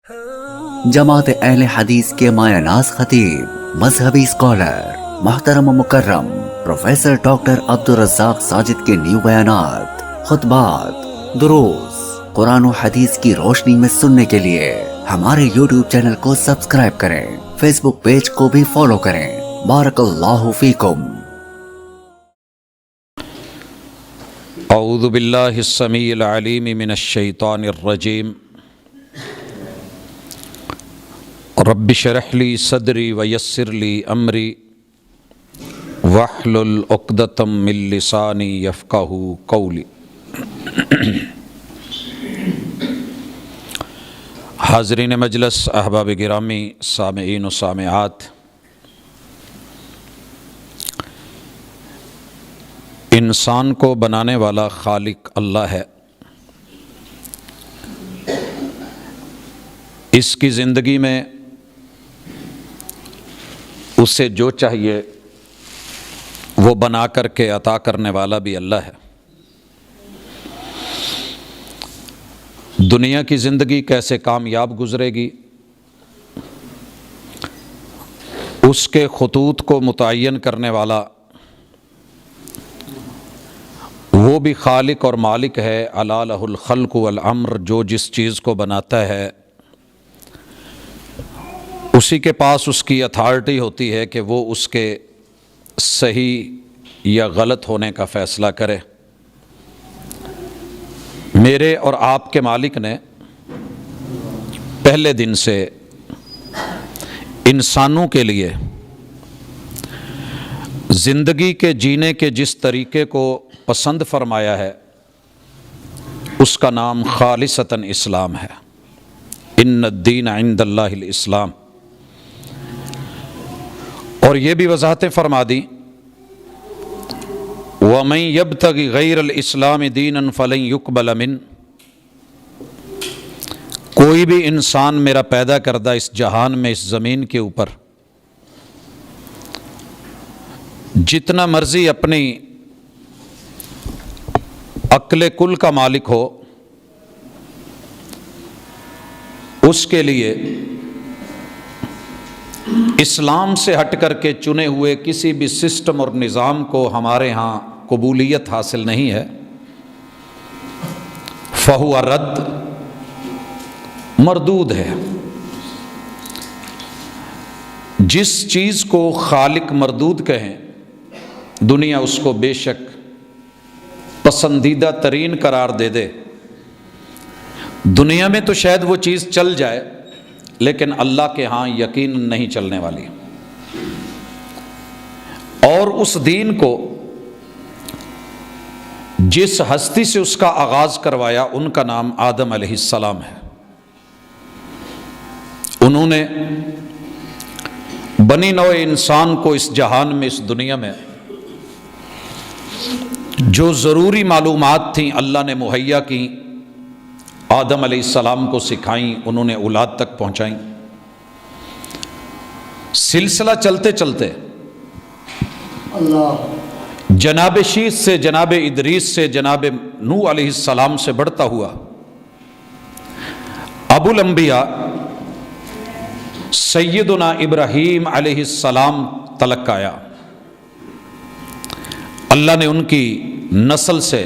جماعت اہل حدیث کے مایہ ناز خطیب، مذہبی اسکالر، محترم و مکرم پروفیسر ڈاکٹر عبدالرزاق ساجد کے نیو بیانات، خطبات، دروس قرآن و حدیث کی روشنی میں سننے کے لیے ہمارے یوٹیوب چینل کو سبسکرائب کریں، فیس بک پیج کو بھی فالو کریں۔ بارک اللہ فیکم۔ اعوذ باللہ السمیع العلیم من الشیطان الرجیم۔ رب اشرح لی صدری ویسر لی امری واحلل عقدۃ من لسانی یفقہوا قولی۔ حاضرین مجلس، احباب گرامی، سامعین و سامعات، انسان کو بنانے والا خالق اللہ ہے۔ اس کی زندگی میں اسے جو چاہیے وہ بنا کر کے عطا کرنے والا بھی اللہ ہے۔ دنیا کی زندگی کیسے کامیاب گزرے گی، اس کے خطوط کو متعین کرنے والا وہ بھی خالق اور مالک ہے۔ الا لہ الخلق والامر، جو جس چیز کو بناتا ہے اسی کے پاس اس کی اتھارٹی ہوتی ہے کہ وہ اس کے صحیح یا غلط ہونے کا فیصلہ کرے۔ میرے اور آپ کے مالک نے پہلے دن سے انسانوں کے لیے زندگی کے جینے کے جس طریقے کو پسند فرمایا ہے اس کا نام خالصتاً اسلام ہے۔ ان الدین عند اللہ الاسلام۔ اور یہ بھی وضاحتیں فرما دی، وَمَن يَبْتَغِ غَيْرَ الْإِسْلَامِ دِينًا فَلَن يُقْبَلَ مِنْهُ۔ کوئی بھی انسان میرا پیدا کردہ اس جہان میں، اس زمین کے اوپر، جتنا مرضی اپنی عقل کل کا مالک ہو، اس کے لیے اسلام سے ہٹ کر کے چنے ہوئے کسی بھی سسٹم اور نظام کو ہمارے ہاں قبولیت حاصل نہیں ہے۔ فہو رد، مردود ہے۔ جس چیز کو خالق مردود کہیں، دنیا اس کو بے شک پسندیدہ ترین قرار دے دے۔ دنیا میں تو شاید وہ چیز چل جائے، لیکن اللہ کے ہاں یقین نہیں چلنے والی۔ اور اس دین کو جس ہستی سے اس کا آغاز کروایا، ان کا نام آدم علیہ السلام ہے۔ انہوں نے بنی نوع انسان کو اس جہان میں، اس دنیا میں جو ضروری معلومات تھیں اللہ نے مہیا کی، آدم علیہ السلام کو سکھائیں، انہوں نے اولاد تک پہنچائیں۔ سلسلہ چلتے چلتے جناب شیث سے، جناب ادریس سے، جناب نوح علیہ السلام سے بڑھتا ہوا ابو الانبیاء سیدنا ابراہیم علیہ السلام تلک آیا۔ اللہ نے ان کی نسل سے،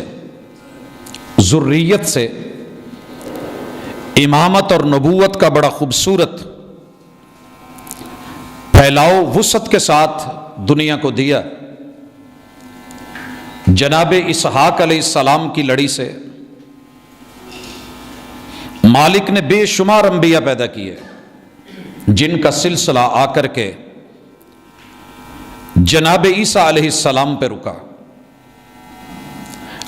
ذریت سے امامت اور نبوت کا بڑا خوبصورت پھیلاؤ وسعت کے ساتھ دنیا کو دیا۔ جناب اسحاق علیہ السلام کی لڑی سے مالک نے بے شمار انبیاء پیدا کیے، جن کا سلسلہ آ کر کے جناب عیسیٰ علیہ السلام پہ رکا۔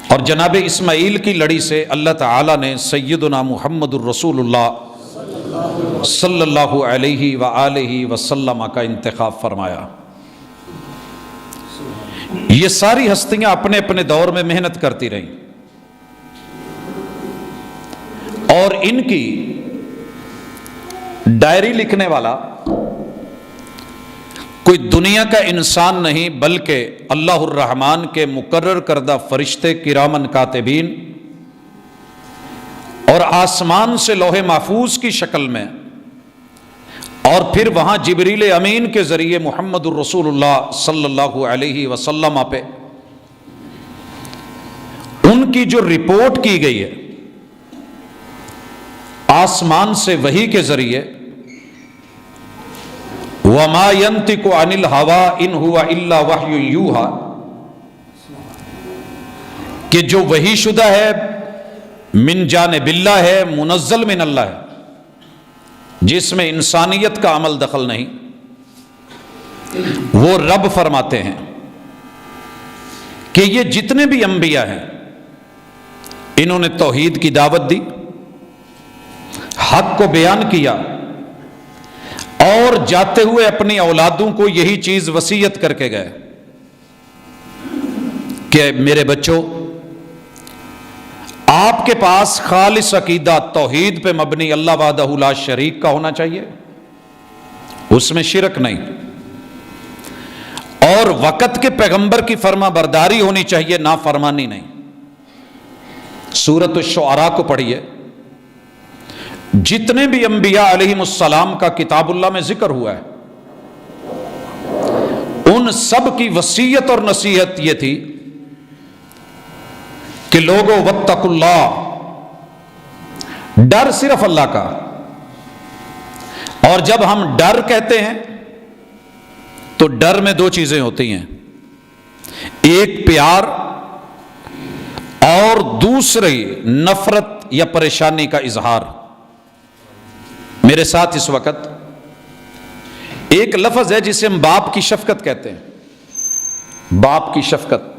اور جناب اسماعیل کی لڑی سے اللہ تعالیٰ نے سیدنا محمد الرسول اللہ صلی اللہ علیہ وآلہ وسلم کا انتخاب فرمایا۔ یہ ساری ہستیاں اپنے اپنے دور میں محنت کرتی رہیں، اور ان کی ڈائری لکھنے والا کوئی دنیا کا انسان نہیں، بلکہ اللہ الرحمن کے مقرر کردہ فرشتے کرامن کاتبین، اور آسمان سے لوح محفوظ کی شکل میں اور پھر وہاں جبریل امین کے ذریعے محمد الرسول اللہ صلی اللہ علیہ وسلم پہ ان کی جو رپورٹ کی گئی ہے آسمان سے وحی کے ذریعے، وما ينطق عن الهوى ان هو الا وحی یوحی، کہ جو وحی شدہ ہے من جانب اللہ ہے، منزل من اللہ ہے، جس میں انسانیت کا عمل دخل نہیں، وہ رب فرماتے ہیں کہ یہ جتنے بھی انبیاء ہیں انہوں نے توحید کی دعوت دی، حق کو بیان کیا، اور جاتے ہوئے اپنی اولادوں کو یہی چیز وصیت کر کے گئے کہ میرے بچوں، آپ کے پاس خالص عقیدہ توحید پہ مبنی اللہ وحدہ لا شریک کا ہونا چاہیے، اس میں شرک نہیں، اور وقت کے پیغمبر کی فرما برداری ہونی چاہیے، نافرمانی نہیں۔ سورۃ الشعراء کو پڑھیے، جتنے بھی انبیاء علیہم السلام کا کتاب اللہ میں ذکر ہوا ہے ان سب کی وصیت اور نصیحت یہ تھی کہ لوگوں واتقوا اللہ، ڈر صرف اللہ کا۔ اور جب ہم ڈر کہتے ہیں تو ڈر میں دو چیزیں ہوتی ہیں، ایک پیار اور دوسری نفرت یا پریشانی کا اظہار۔ میرے ساتھ اس وقت ایک لفظ ہے جسے ہم باپ کی شفقت کہتے ہیں، باپ کی شفقت۔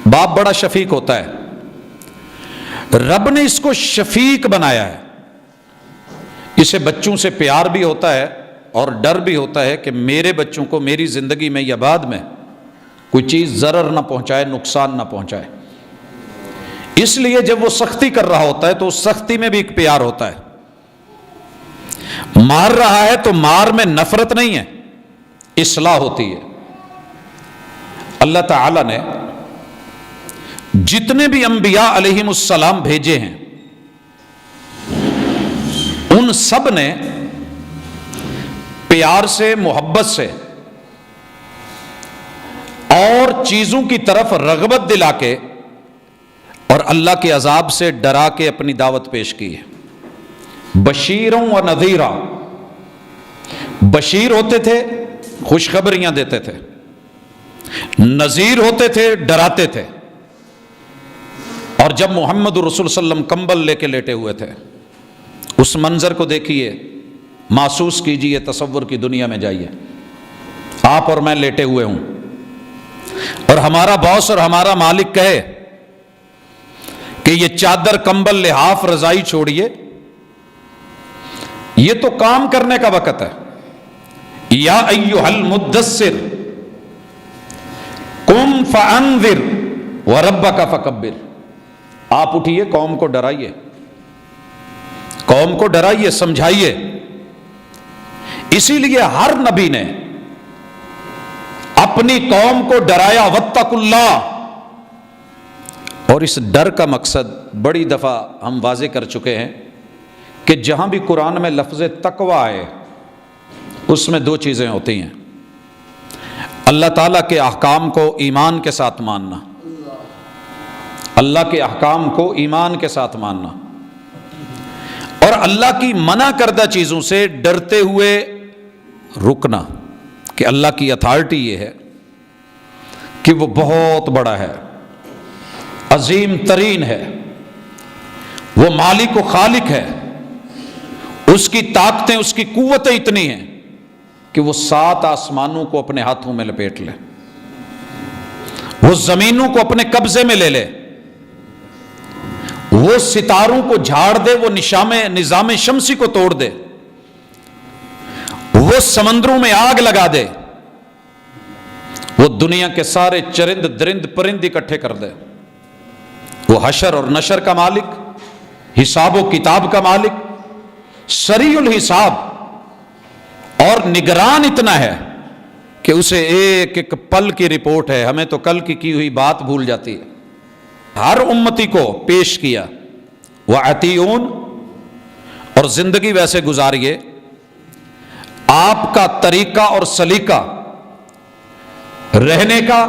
باپ بڑا شفیق ہوتا ہے، رب نے اس کو شفیق بنایا ہے، اسے بچوں سے پیار بھی ہوتا ہے اور ڈر بھی ہوتا ہے کہ میرے بچوں کو میری زندگی میں یا بعد میں کوئی چیز ضرر نہ پہنچائے، نقصان نہ پہنچائے۔ اس لیے جب وہ سختی کر رہا ہوتا ہے تو اس سختی میں بھی ایک پیار ہوتا ہے، مار رہا ہے تو مار میں نفرت نہیں ہے، اصلاح ہوتی ہے۔ اللہ تعالی نے جتنے بھی انبیاء علیہم السلام بھیجے ہیں ان سب نے پیار سے، محبت سے اور چیزوں کی طرف رغبت دلا کے اور اللہ کے عذاب سے ڈرا کے اپنی دعوت پیش کی ہے۔ بشیروں و نذیرا، بشیر ہوتے تھے خوشخبریاں دیتے تھے، نذیر ہوتے تھے ڈراتے تھے۔ اور جب محمد رسول صلی اللہ علیہ وسلم کمبل لے کے لیٹے ہوئے تھے، اس منظر کو دیکھیے، محسوس کیجئے، تصور کی دنیا میں جائیے، آپ اور میں لیٹے ہوئے ہوں اور ہمارا باس اور ہمارا مالک کہے کہ یہ چادر، کمبل، لحاف، رضائی چھوڑیے، یہ تو کام کرنے کا وقت ہے۔ یا ایھا المدثر قم فانذر وربک فکبر، آپ اٹھیے، قوم کو ڈرائیے، قوم کو ڈرائیے، سمجھائیے۔ اسی لیے ہر نبی نے اپنی قوم کو ڈرایا، واتقوا اللہ۔ اور اس ڈر کا مقصد بڑی دفعہ ہم واضح کر چکے ہیں کہ جہاں بھی قرآن میں لفظ تقوی آئے اس میں دو چیزیں ہوتی ہیں، اللہ تعالیٰ کے احکام کو ایمان کے ساتھ ماننا، اللہ کے احکام کو ایمان کے ساتھ ماننا، اور اللہ کی منع کردہ چیزوں سے ڈرتے ہوئے رکنا، کہ اللہ کی اتھارٹی یہ ہے کہ وہ بہت بڑا ہے، عظیم ترین ہے، وہ مالک و خالق ہے، اس کی طاقتیں، اس کی قوتیں اتنی ہیں کہ وہ 7 آسمانوں کو اپنے ہاتھوں میں لپیٹ لے، وہ زمینوں کو اپنے قبضے میں لے لے، وہ ستاروں کو جھاڑ دے، وہ نظام شمسی کو توڑ دے، وہ سمندروں میں آگ لگا دے، وہ دنیا کے سارے چرند درند پرند اکٹھے کر دے، وہ حشر اور نشر کا مالک، حساب و کتاب کا مالک، سریع الحساب اور نگران اتنا ہے کہ اسے ایک ایک پل کی رپورٹ ہے، ہمیں تو کل کی ہوئی بات بھول جاتی ہے۔ ہر امتی کو پیش کیا، وَأَطِیعُونَ، اور زندگی ویسے گزاریے آپ کا طریقہ اور سلیقہ رہنے کا،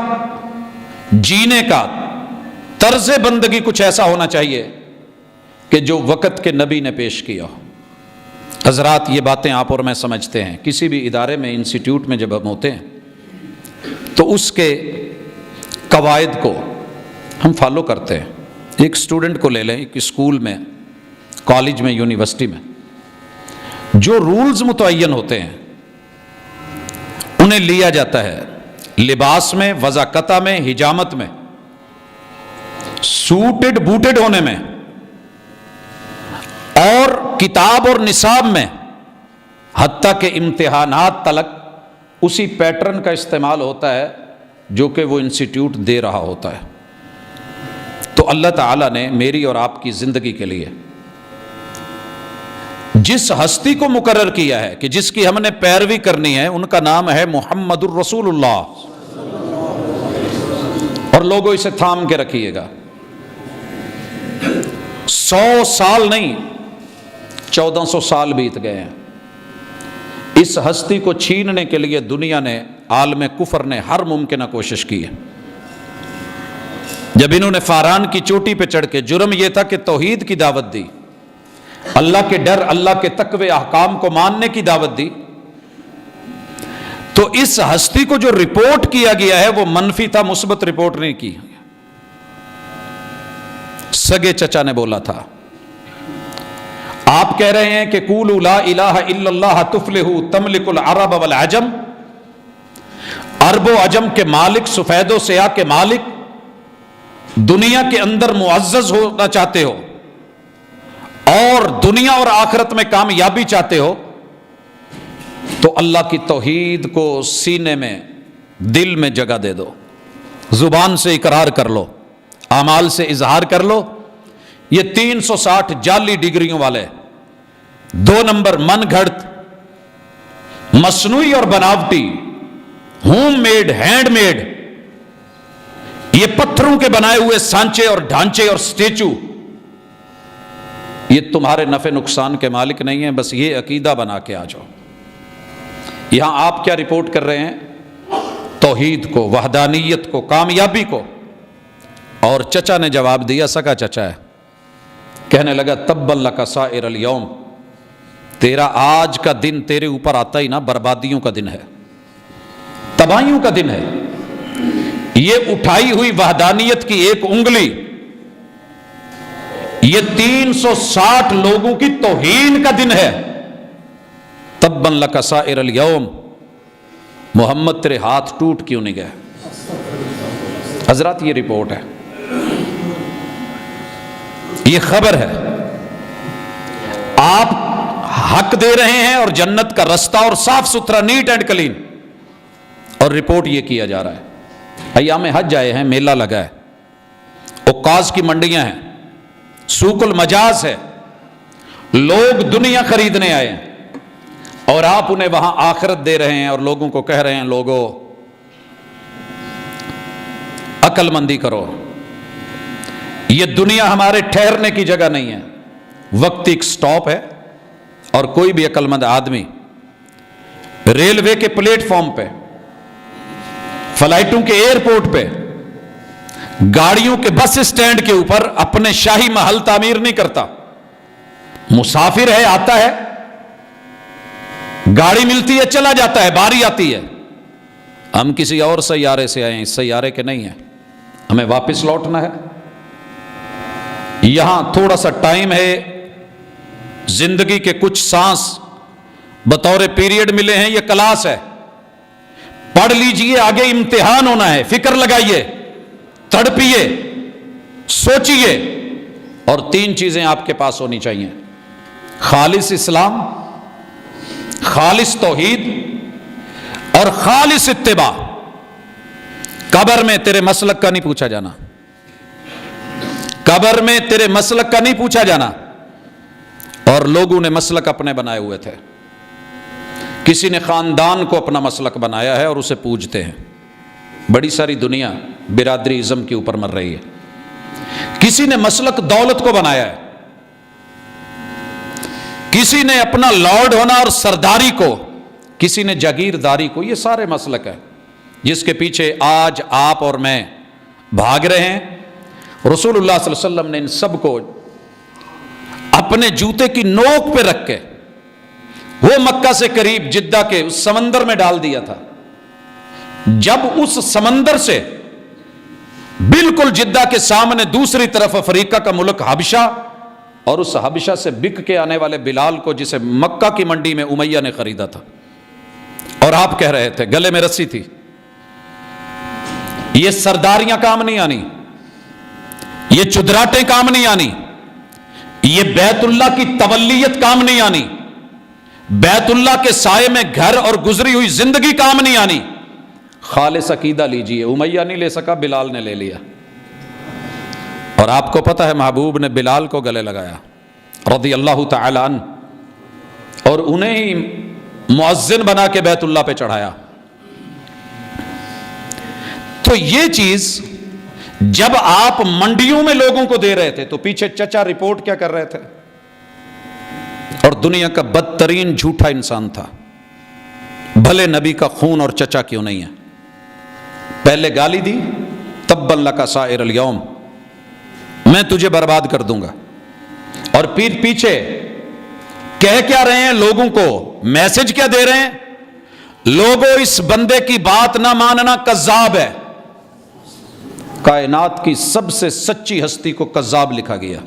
جینے کا طرز بندگی کچھ ایسا ہونا چاہیے کہ جو وقت کے نبی نے پیش کیا ہو۔ حضرات یہ باتیں آپ اور میں سمجھتے ہیں، کسی بھی ادارے میں، انسٹیٹیوٹ میں جب ہم ہوتے ہیں تو اس کے قواعد کو ہم فالو کرتے ہیں۔ ایک اسٹوڈنٹ کو لے لیں، ایک اسکول میں، کالج میں، یونیورسٹی میں جو رولز متعین ہوتے ہیں انہیں لیا جاتا ہے، لباس میں، وضاقتہ میں، حجامت میں، سوٹڈ بوٹڈ ہونے میں، اور کتاب اور نصاب میں، حتیٰ کہ امتحانات تلک اسی پیٹرن کا استعمال ہوتا ہے جو کہ وہ انسٹیٹیوٹ دے رہا ہوتا ہے۔ تو اللہ تعالیٰ نے میری اور آپ کی زندگی کے لیے جس ہستی کو مقرر کیا ہے کہ جس کی ہم نے پیروی کرنی ہے، ان کا نام ہے محمد الرسول اللہ۔ اور لوگوں اسے تھام کے رکھیے گا، 100 سال نہیں 1400 سال بیت گئے ہیں۔ اس ہستی کو چھیننے کے لیے دنیا نے، عالم کفر نے ہر ممکنہ کوشش کی ہے۔ جب انہوں نے فاران کی چوٹی پہ چڑھ کے، جرم یہ تھا کہ توحید کی دعوت دی، اللہ کے ڈر، اللہ کے تقوی، احکام کو ماننے کی دعوت دی، تو اس ہستی کو جو رپورٹ کیا گیا ہے وہ منفی تھا، مثبت رپورٹ نہیں کی۔ سگے چچا نے بولا تھا، آپ کہہ رہے ہیں کہ قولوا لا الہ الا اللہ تفلحوا تملک العرب والعجم، عرب و عجم کے مالک، سفید و سیاہ کے مالک، دنیا کے اندر معزز ہونا چاہتے ہو اور دنیا اور آخرت میں کامیابی چاہتے ہو، تو اللہ کی توحید کو سینے میں، دل میں جگہ دے دو، زبان سے اقرار کر لو، اعمال سے اظہار کر لو۔ یہ 360 جعلی ڈگریوں والے، 2 نمبر من گھڑت، مصنوعی اور بناوٹی، ہوم میڈ، ہینڈ میڈ، یہ پتھروں کے بنائے ہوئے سانچے اور ڈھانچے اور سٹیچو، یہ تمہارے نفع نقصان کے مالک نہیں ہیں۔ بس یہ عقیدہ بنا کے آ جاؤ۔ یہاں آپ کیا رپورٹ کر رہے ہیں؟ توحید کو، وحدانیت کو، کامیابی کو۔ اور چچا نے جواب دیا، سگا چچا ہے، کہنے لگا تبا لک سائر الیوم، تیرا آج کا دن تیرے اوپر آتا ہی نا بربادیوں کا دن ہے، تباہیوں کا دن ہے۔ یہ اٹھائی ہوئی وحدانیت کی ایک انگلی، یہ 360 لوگوں کی توہین کا دن ہے۔ تبا لک سائر الیوم، محمد تیرے ہاتھ ٹوٹ کیوں نہیں گئے؟ حضرات یہ رپورٹ ہے، یہ خبر ہے۔ آپ حق دے رہے ہیں اور جنت کا رستہ اور صاف ستھرا، نیٹ اینڈ کلین، اور رپورٹ یہ کیا جا رہا ہے۔ ایام حج آئے ہیں، میلہ لگا ہے، عکاظ کی منڈیاں ہیں، سوق المجاز ہے، لوگ دنیا خریدنے آئے ہیں، اور آپ انہیں وہاں آخرت دے رہے ہیں اور لوگوں کو کہہ رہے ہیں لوگوں عقل مندی کرو، یہ دنیا ہمارے ٹھہرنے کی جگہ نہیں ہے، وقت ایک سٹاپ ہے۔ اور کوئی بھی عقل مند آدمی ریلوے کے پلیٹ فارم پہ، فلائٹوں کے ایئرپورٹ پہ، گاڑیوں کے بس اسٹینڈ کے اوپر اپنے شاہی محل تعمیر نہیں کرتا۔ مسافر ہے، آتا ہے، گاڑی ملتی ہے، چلا جاتا ہے، باری آتی ہے۔ ہم کسی اور سیارے سے آئے ہیں، اس سیارے کے نہیں ہیں، ہمیں واپس لوٹنا ہے۔ یہاں تھوڑا سا ٹائم ہے، زندگی کے کچھ سانس بطور پیریڈ ملے ہیں، یہ کلاس ہے، پڑھ لیجئے، آگے امتحان ہونا ہے، فکر لگائیے، تڑپیے، سوچیے۔ اور 3 چیزیں آپ کے پاس ہونی چاہیے: خالص اسلام، خالص توحید اور خالص اتباع۔ قبر میں تیرے مسلک کا نہیں پوچھا جانا، قبر میں تیرے مسلک کا نہیں پوچھا جانا۔ اور لوگوں نے مسلک اپنے بنائے ہوئے تھے، کسی نے خاندان کو اپنا مسلک بنایا ہے اور اسے پوجتے ہیں۔ بڑی ساری دنیا برادری ازم کے اوپر مر رہی ہے۔ کسی نے مسلک دولت کو بنایا ہے، کسی نے اپنا لارڈ ہونا اور سرداری کو کسی نے جاگیرداری کو، یہ سارے مسلک ہے جس کے پیچھے آج آپ اور میں بھاگ رہے ہیں. رسول اللہ صلی اللہ علیہ وسلم نے ان سب کو اپنے جوتے کی نوک پہ رکھ کے وہ مکہ سے قریب جدہ کے اس سمندر میں ڈال دیا تھا. جب اس سمندر سے بالکل جدہ کے سامنے دوسری طرف افریقہ کا ملک حبشہ، اور اس حبشہ سے بک کے آنے والے بلال کو، جسے مکہ کی منڈی میں امیہ نے خریدا تھا، اور آپ کہہ رہے تھے گلے میں رسی تھی، یہ سرداریاں کام نہیں آنی، یہ چدراٹیں کام نہیں آنی، یہ بیت اللہ کی تولیت کام نہیں آنی، بیت اللہ کے سائے میں گھر اور گزری ہوئی زندگی کام نہیں آنی. خالص عقیدہ لیجئے. امیہ نہیں لے سکا، بلال نے لے لیا. اور آپ کو پتہ ہے محبوب نے بلال کو گلے لگایا رضی اللہ تعالی عنہ، اور انہیں ہی مؤذن بنا کے بیت اللہ پہ چڑھایا. تو یہ چیز جب آپ منڈیوں میں لوگوں کو دے رہے تھے تو پیچھے چچا رپورٹ کیا کر رہے تھے، اور دنیا کا بدترین جھوٹا انسان تھا، بھلے نبی کا خون اور چچا کیوں نہیں ہے. پہلے گالی دی، تبا لک سائر الیوم، میں تجھے برباد کر دوں گا. اور پھر پیچھے کہہ کیا رہے ہیں لوگوں کو، میسج کیا دے رہے ہیں، لوگوں اس بندے کی بات نہ ماننا، کذاب ہے. کائنات کی سب سے سچی ہستی کو کذاب لکھا گیا،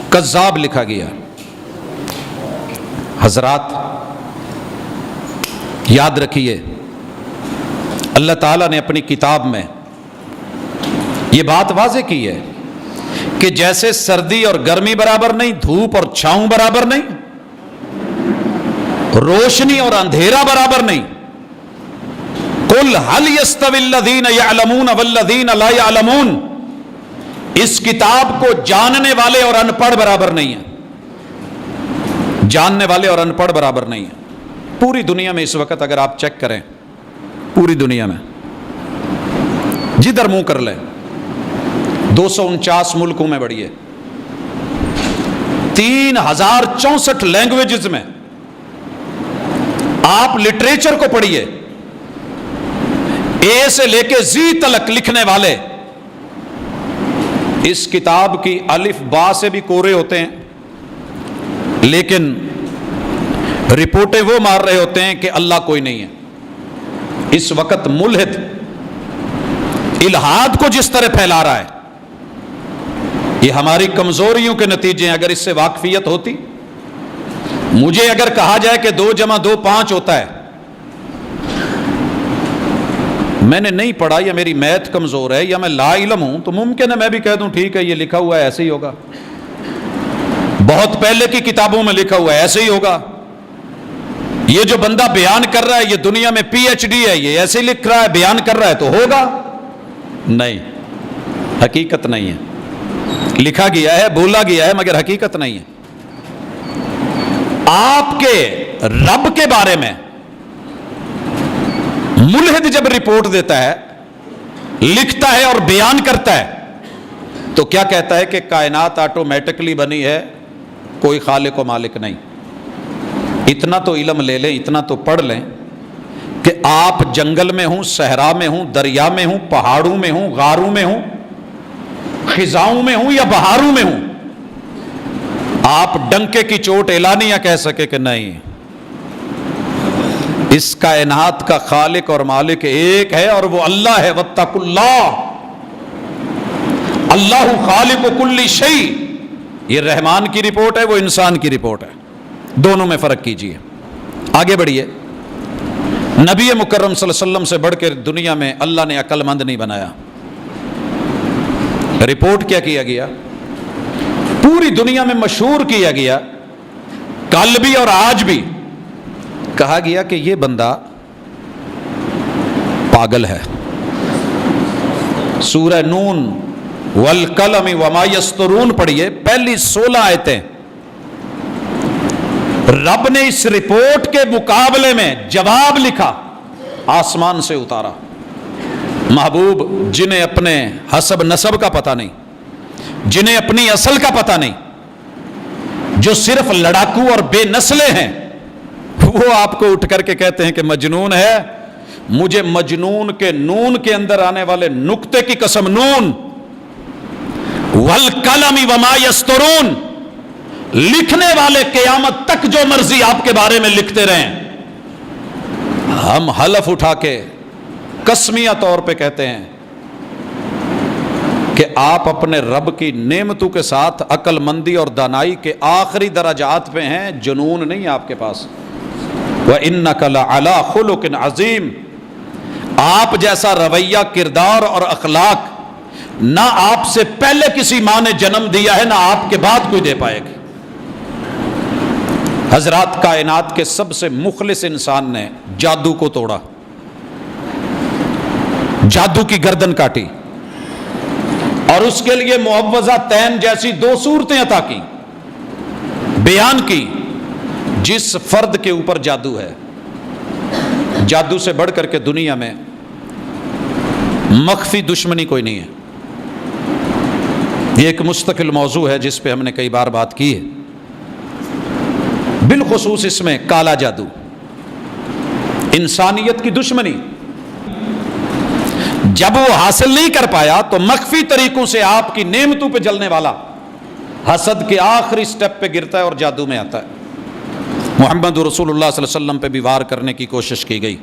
کذاب لکھا گیا. حضرات یاد رکھیے، اللہ تعالیٰ نے اپنی کتاب میں یہ بات واضح کی ہے کہ جیسے سردی اور گرمی برابر نہیں، دھوپ اور چھاؤں برابر نہیں، روشنی اور اندھیرا برابر نہیں. قل هل يستوي الذين يعلمون والذين لا يعلمون، اس کتاب کو جاننے والے اور ان پڑھ برابر نہیں ہیں، جاننے والے اور ان پڑھ برابر نہیں ہیں. پوری دنیا میں اس وقت اگر آپ چیک کریں، پوری دنیا میں جدھر منہ کر لیں، 249 ملکوں میں بڑھیے، 3064 لینگویجز میں آپ لٹریچر کو پڑھیے، اے سے لے کے زی تلک لکھنے والے اس کتاب کی الف با سے بھی کورے ہوتے ہیں، لیکن رپورٹیں وہ مار رہے ہوتے ہیں کہ اللہ کوئی نہیں ہے. اس وقت ملحد الہاد کو جس طرح پھیلا رہا ہے، یہ ہماری کمزوریوں کے نتیجے ہیں. اگر اس سے واقفیت ہوتی، مجھے اگر کہا جائے کہ 2 + 2 5 ہوتا ہے، میں نے نہیں پڑھا یا میری میتھ کمزور ہے یا میں لا علم ہوں، تو ممکن ہے میں بھی کہہ دوں ٹھیک ہے یہ لکھا ہوا ہے ایسے ہی ہوگا، بہت پہلے کی کتابوں میں لکھا ہوا ہے ایسے ہی ہوگا، یہ جو بندہ بیان کر رہا ہے یہ دنیا میں PhD ہے، یہ ایسے ہی لکھ رہا ہے، بیان کر رہا ہے تو ہوگا. نہیں، حقیقت نہیں ہے، لکھا گیا ہے، بولا گیا ہے، مگر حقیقت نہیں ہے. آپ کے رب کے بارے میں ملحد جب رپورٹ دیتا ہے، لکھتا ہے اور بیان کرتا ہے، تو کیا کہتا ہے کہ کائنات آٹومیٹکلی بنی ہے، کوئی خالق و مالک نہیں. اتنا تو علم لے لیں، اتنا تو پڑھ لیں کہ آپ جنگل میں ہوں، صحرا میں ہوں، دریا میں ہوں، پہاڑوں میں ہوں، غاروں میں ہوں، خزاؤں میں ہوں یا بہاروں میں ہوں، آپ ڈنکے کی چوٹ اعلانیہ کہہ سکے کہ نہیں، اس کائنات کا خالق اور مالک ایک ہے اور وہ اللہ ہے. واتقوا اللہ، اللہ خالق کل شیء. یہ رحمان کی رپورٹ ہے، وہ انسان کی رپورٹ ہے، دونوں میں فرق کیجئے. آگے بڑھیے. نبی مکرم صلی اللہ علیہ وسلم سے بڑھ کر دنیا میں اللہ نے عقل مند نہیں بنایا. رپورٹ کیا گیا، پوری دنیا میں مشہور کیا گیا، کل بھی اور آج بھی کہا گیا کہ یہ بندہ پاگل ہے. سورہ نون والقلم وما یسطرون پڑھیے، پہلی 16 آیتیں رب نے اس رپورٹ کے مقابلے میں جواب لکھا، آسمان سے اتارا. محبوب جنہیں اپنے حسب نسب کا پتہ نہیں، جنہیں اپنی اصل کا پتہ نہیں، جو صرف لڑاکو اور بے نسلے ہیں، وہ آپ کو اٹھ کر کے کہتے ہیں کہ مجنون ہے، مجھے مجنون کے نون کے اندر آنے والے نقطے کی قسم، نون والقلم وما یسطرون، لکھنے والے قیامت تک جو مرضی آپ کے بارے میں لکھتے رہیں، ہم حلف اٹھا کے قسمیہ طور پہ کہتے ہیں کہ آپ اپنے رب کی نعمتوں کے ساتھ عقل مندی اور دانائی کے آخری درجات پہ ہیں، جنون نہیں آپ کے پاس۔ وَإِنَّكَ لَعَلَىٰ خُلُقٍ عَظِيمٍ، آپ جیسا رویہ، کردار اور اخلاق نہ آپ سے پہلے کسی ماں نے جنم دیا ہے، نہ آپ کے بعد کوئی دے پائے گی۔ حضرات، کائنات کے سب سے مخلص انسان نے جادو کو توڑا، جادو کی گردن کاٹی، اور اس کے لیے معوذہ تین جیسی 2 صورتیں عطا کی، بیان کی۔ جس فرد کے اوپر جادو ہے، جادو سے بڑھ کر کے دنیا میں مخفی دشمنی کوئی نہیں ہے۔ یہ ایک مستقل موضوع ہے جس پہ ہم نے کئی بار بات کی ہے، بالخصوص اس میں کالا جادو، انسانیت کی دشمنی۔ جب وہ حاصل نہیں کر پایا تو مخفی طریقوں سے آپ کی نعمتوں پہ جلنے والا حسد کے آخری سٹیپ پہ گرتا ہے اور جادو میں آتا ہے۔ محمد رسول اللہ صلی اللہ علیہ وسلم پہ بھی وار کرنے کی کوشش کی گئی،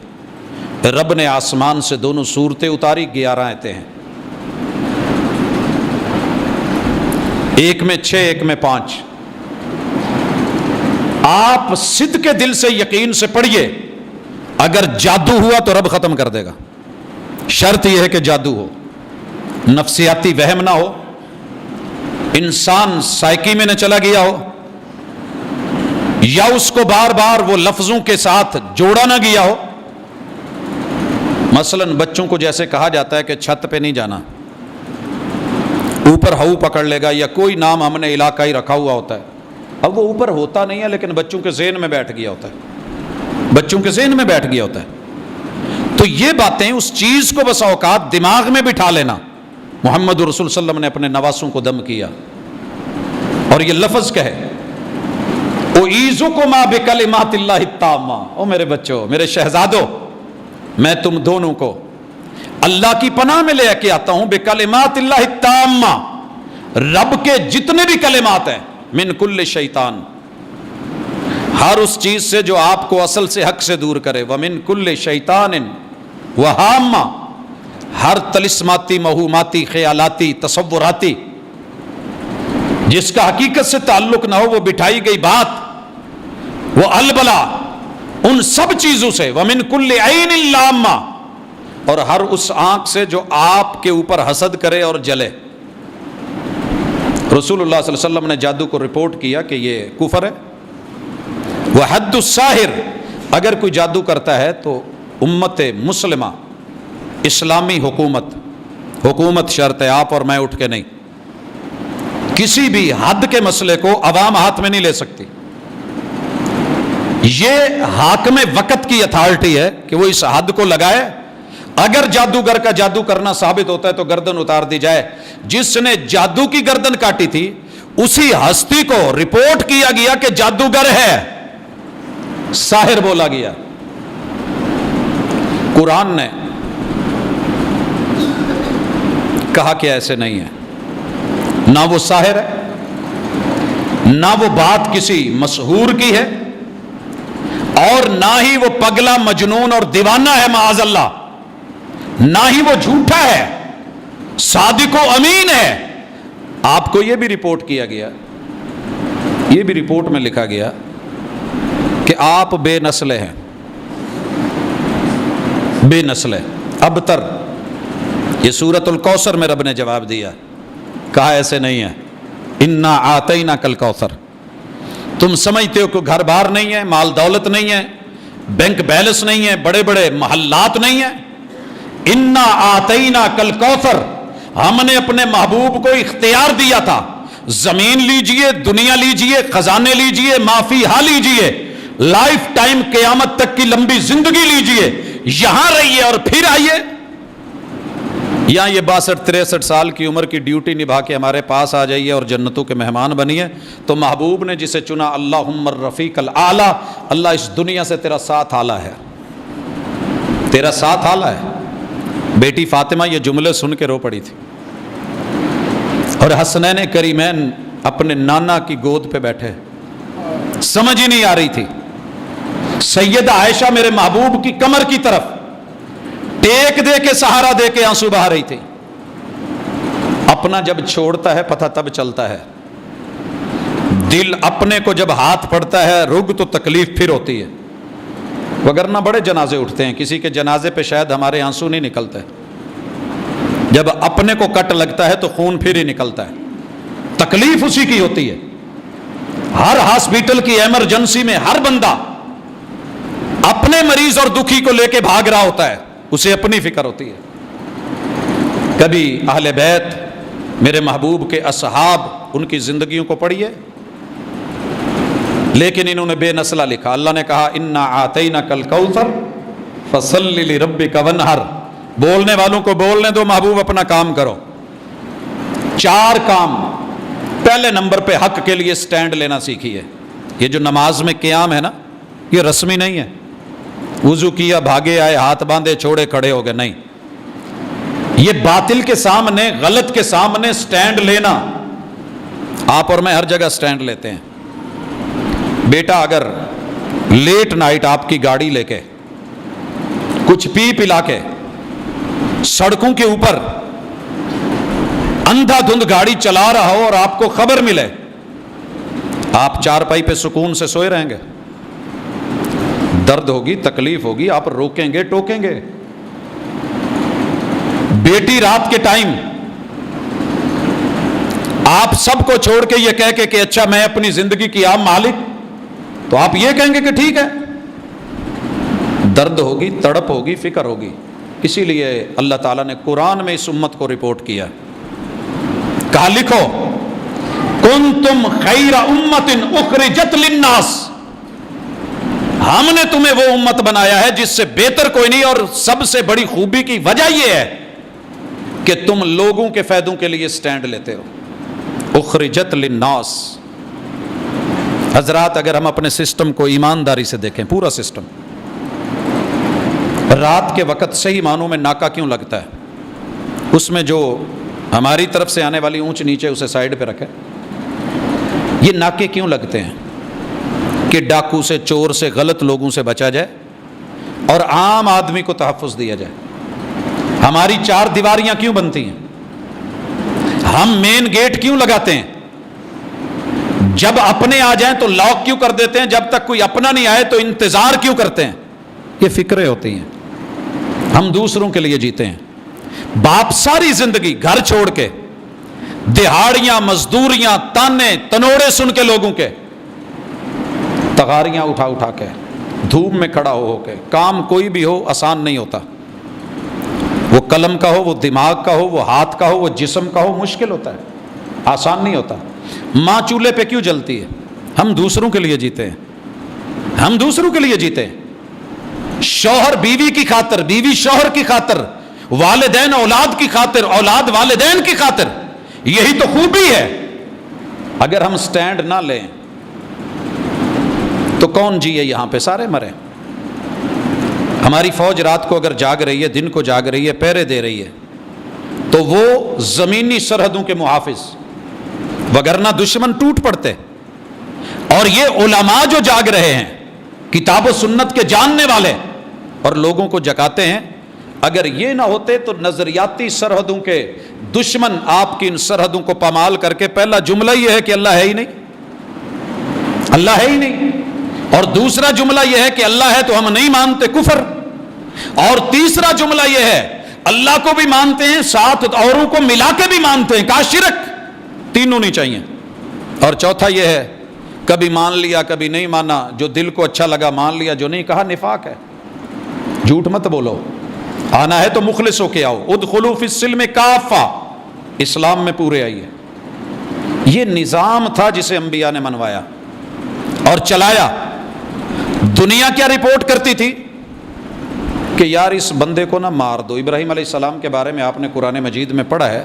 رب نے آسمان سے 2 صورتیں اتاری، 11 آیتیں ہیں، ایک میں 6 ایک میں 5۔ آپ صدق کے دل سے یقین سے پڑھیے، اگر جادو ہوا تو رب ختم کر دے گا۔ شرط یہ ہے کہ جادو ہو، نفسیاتی وہم نہ ہو، انسان سائیکی میں نہ چلا گیا ہو، یا اس کو بار بار وہ لفظوں کے ساتھ جوڑا نہ گیا ہو۔ مثلا بچوں کو جیسے کہا جاتا ہے کہ چھت پہ نہیں جانا، اوپر ہو پکڑ لے گا، یا کوئی نام ہم نے علاقائی رکھا ہوا ہوتا ہے، اب وہ اوپر ہوتا نہیں ہے لیکن بچوں کے ذہن میں بیٹھ گیا ہوتا ہے، بچوں کے ذہن میں بیٹھ گیا ہوتا ہے۔ تو یہ باتیں اس چیز کو بسا اوقات دماغ میں بٹھا لینا۔ محمد رسول صلی اللہ علیہ وسلم نے اپنے نواسوں کو دم کیا اور یہ لفظ کہے، اعیذکما بکلمات اللہ التامہ، او میرے بچوں، میرے شہزادوں، میں تم دونوں کو اللہ کی پناہ میں لے کے آتا ہوں، بکلمات اللہ التامہ، رب کے جتنے بھی کلمات ہیں، من کل شیطان، ہر اس چیز سے جو آپ کو اصل سے حق سے دور کرے، ومن کل شیطان وہامہ، ہر طلسماتی، موہوماتی، خیالاتی، تصوراتی، جس کا حقیقت سے تعلق نہ ہو، وہ بٹھائی گئی بات، وہ البلا، ان سب چیزوں سے، ومن کل عین لامہ، اور ہر اس آنکھ سے جو آپ کے اوپر حسد کرے اور جلے۔ رسول اللہ صلی اللہ علیہ وسلم نے جادو کو رپورٹ کیا کہ یہ کفر ہے۔ وحد الساحر، اگر کوئی جادو کرتا ہے تو امت مسلمہ، اسلامی حکومت شرط ہے، آپ اور میں اٹھ کے نہیں، کسی بھی حد کے مسئلے کو عوام ہاتھ میں نہیں لے سکتی۔ یہ حاکم وقت کی اتھارٹی ہے کہ وہ اس حد کو لگائے، اگر جادوگر کا جادو کرنا ثابت ہوتا ہے تو گردن اتار دی جائے۔ جس نے جادو کی گردن کاٹی تھی اسی ہستی کو رپورٹ کیا گیا کہ جادوگر ہے، ساحر بولا گیا۔ قرآن نے کہا کہ ایسے نہیں ہے، نہ وہ ساحر ہے، نہ وہ بات کسی مسحور کی ہے، اور نہ ہی وہ پگلا، مجنون اور دیوانہ ہے معاذ اللہ، نہ ہی وہ جھوٹا ہے، صادق و امین ہے۔ آپ کو یہ بھی رپورٹ کیا گیا، یہ بھی رپورٹ میں لکھا گیا کہ آپ بے نسل ہیں، بے نسل ہیں، ابتر۔ یہ سورۃ الکوثر میں رب نے جواب دیا، کہا ایسے نہیں ہے، انا آتیناک الکوثر۔ تم سمجھتے ہو کہ گھر بار نہیں ہے، مال دولت نہیں ہے، بینک بیلنس نہیں ہے، بڑے بڑے محلات نہیں ہیں، انا آتیناک الکوثر، ہم نے اپنے محبوب کو اختیار دیا تھا، زمین لیجئے، دنیا لیجئے، خزانے لیجئے، مافیہا لیجئے، لائف ٹائم قیامت تک کی لمبی زندگی لیجئے، یہاں رہیے اور پھر آئیے۔ یا یہ 62-63 سال کی عمر کی ڈیوٹی نبھا کے ہمارے پاس آ جائیے اور جنتوں کے مہمان بنیے. تو محبوب نے جسے چنا اللہم الرفیق الاعلی، اللہ اس دنیا سے تیرا ساتھ اعلیٰ ہے، تیرا ساتھ اعلیٰ ہے. بیٹی فاطمہ یہ جملے سن کے رو پڑی تھی، اور حسنین کریمین اپنے نانا کی گود پہ بیٹھے، سمجھ ہی نہیں آ رہی تھی. سیدہ عائشہ میرے محبوب کی کمر کی طرف ٹیک دے کے سہارا دے کے آنسو بہا رہی تھی. اپنا جب چھوڑتا ہے پتہ تب چلتا ہے، دل اپنے کو جب ہاتھ پڑتا ہے رگ تو تکلیف پھر ہوتی ہے، وگرنہ بڑے جنازے اٹھتے ہیں، کسی کے جنازے پہ شاید ہمارے آنسو نہیں نکلتے، جب اپنے کو کٹ لگتا ہے تو خون پھر ہی نکلتا ہے، تکلیف اسی کی ہوتی ہے. ہر ہاسپٹل کی ایمرجنسی میں ہر بندہ اپنے مریض اور دکھی کو لے کے بھاگ رہا ہوتا ہے، اسے اپنی فکر ہوتی ہے. کبھی اہل بیت میرے محبوب کے اصحاب ان کی زندگیوں کو پڑھیے، لیکن انہوں نے بے نسلہ لکھا. اللہ نے کہا انا آتیناک الکوثر فصلی لربک وانحر. بولنے والوں کو بولنے دو، محبوب اپنا کام کرو. 4 کام. پہلے نمبر پہ حق کے لیے سٹینڈ لینا سیکھیے. یہ جو نماز میں قیام ہے نا، یہ رسمی نہیں ہے، وضو کیا بھاگے آئے ہاتھ باندھے چھوڑے کھڑے ہو گئے، نہیں. یہ باطل کے سامنے، غلط کے سامنے سٹینڈ لینا. آپ اور میں ہر جگہ سٹینڈ لیتے ہیں. بیٹا اگر لیٹ نائٹ آپ کی گاڑی لے کے کچھ پی پلا کے سڑکوں کے اوپر اندھا دھند گاڑی چلا رہا ہو اور آپ کو خبر ملے، آپ چارپائی پہ سکون سے سوئے رہیں گے؟ درد ہوگی، تکلیف ہوگی، آپ روکیں گے، ٹوکیں گے. بیٹی رات کے ٹائم آپ سب کو چھوڑ کے یہ کہہ کے کہ اچھا میں اپنی زندگی کی آپ مالک، تو آپ یہ کہیں گے کہ ٹھیک ہے. درد ہوگی، تڑپ ہوگی، فکر ہوگی. اسی لیے اللہ تعالیٰ نے قرآن میں اس امت کو رپورٹ کیا، کہا لکھو کنتم خیر امت اخرجت للناس. ہم نے تمہیں وہ امت بنایا ہے جس سے بہتر کوئی نہیں، اور سب سے بڑی خوبی کی وجہ یہ ہے کہ تم لوگوں کے فائدوں کے لیے سٹینڈ لیتے ہو. اخرجت للناس. حضرات اگر ہم اپنے سسٹم کو ایمانداری سے دیکھیں، پورا سسٹم، رات کے وقت صحیح معنوں میں ناکا کیوں لگتا ہے؟ اس میں جو ہماری طرف سے آنے والی اونچ نیچے اسے سائڈ پہ رکھے. یہ ناکے کیوں لگتے ہیں؟ کہ ڈاکو سے، چور سے، غلط لوگوں سے بچا جائے اور عام آدمی کو تحفظ دیا جائے. ہماری 4 دیواریاں کیوں بنتی ہیں؟ ہم مین گیٹ کیوں لگاتے ہیں؟ جب اپنے آ جائیں تو لاک کیوں کر دیتے ہیں؟ جب تک کوئی اپنا نہیں آئے تو انتظار کیوں کرتے ہیں؟ یہ فکریں ہوتی ہیں. ہم دوسروں کے لیے جیتے ہیں. باپ ساری زندگی گھر چھوڑ کے دہاڑیاں، مزدوریاں، تانے تنوڑے سن کے لوگوں کے، تغاریاں اٹھا اٹھا کے، دھوپ میں کھڑا ہو کے، کام کوئی بھی ہو آسان نہیں ہوتا. وہ قلم کا ہو، وہ دماغ کا ہو، وہ ہاتھ کا ہو، وہ جسم کا ہو، مشکل ہوتا ہے، آسان نہیں ہوتا. ماں چولہے پہ کیوں جلتی ہے؟ ہم دوسروں کے لیے جیتے ہیں. ہم دوسروں کے لیے جیتے ہیں. شوہر بیوی کی خاطر، بیوی شوہر کی خاطر، والدین اولاد کی خاطر، اولاد والدین کی خاطر. یہی تو خوبی ہے. اگر ہم سٹینڈ نہ لیں تو کون جیے یہاں پہ؟ سارے مرے. ہماری فوج رات کو اگر جاگ رہی ہے، دن کو جاگ رہی ہے، پہرے دے رہی ہے، تو وہ زمینی سرحدوں کے محافظ، وگرنہ دشمن ٹوٹ پڑتے. اور یہ علماء جو جاگ رہے ہیں، کتاب و سنت کے جاننے والے، اور لوگوں کو جگاتے ہیں، اگر یہ نہ ہوتے تو نظریاتی سرحدوں کے دشمن آپ کی ان سرحدوں کو پامال کر کے پہلا جملہ یہ ہے کہ اللہ ہے ہی نہیں، اللہ ہے ہی نہیں، اور دوسرا جملہ یہ ہے کہ اللہ ہے تو ہم نہیں مانتے، کفر، اور تیسرا جملہ یہ ہے اللہ کو بھی مانتے ہیں، ساتھ اوروں کو ملا کے بھی مانتے ہیں، کا شرک. تینوں نہیں چاہیے. اور چوتھا یہ ہے کبھی مان لیا کبھی نہیں مانا، جو دل کو اچھا لگا مان لیا، جو نہیں کہا نفاق ہے. جھوٹ مت بولو. آنا ہے تو مخلص ہو کے آؤ. ادخلوا فی السلم کافہ، اسلام میں پورے آئیے. یہ نظام تھا جسے انبیاء نے منوایا اور چلایا. دنیا کیا رپورٹ کرتی تھی؟ کہ یار اس بندے کو نہ مار دو. ابراہیم علیہ السلام کے بارے میں آپ نے قرآن مجید میں پڑھا ہے,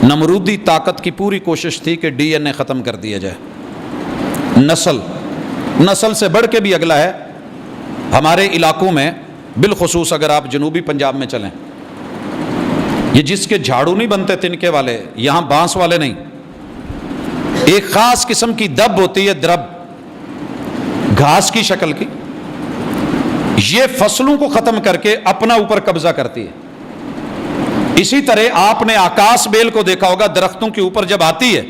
نمرودی طاقت کی پوری کوشش تھی کہ ڈی این اے ختم کر دیا جائے. نسل سے بڑھ کے بھی اگلا ہے. ہمارے علاقوں میں بالخصوص اگر آپ جنوبی پنجاب میں چلیں, یہ جس کے جھاڑو نہیں بنتے تنکے والے, یہاں بانس والے نہیں, ایک خاص قسم کی دب ہوتی ہے, درب, گھاس کی شکل کی, یہ فصلوں کو ختم کر کے اپنا اوپر قبضہ کرتی ہے. اسی طرح آپ نے آکاش بیل کو دیکھا ہوگا, درختوں کے اوپر جب آتی ہے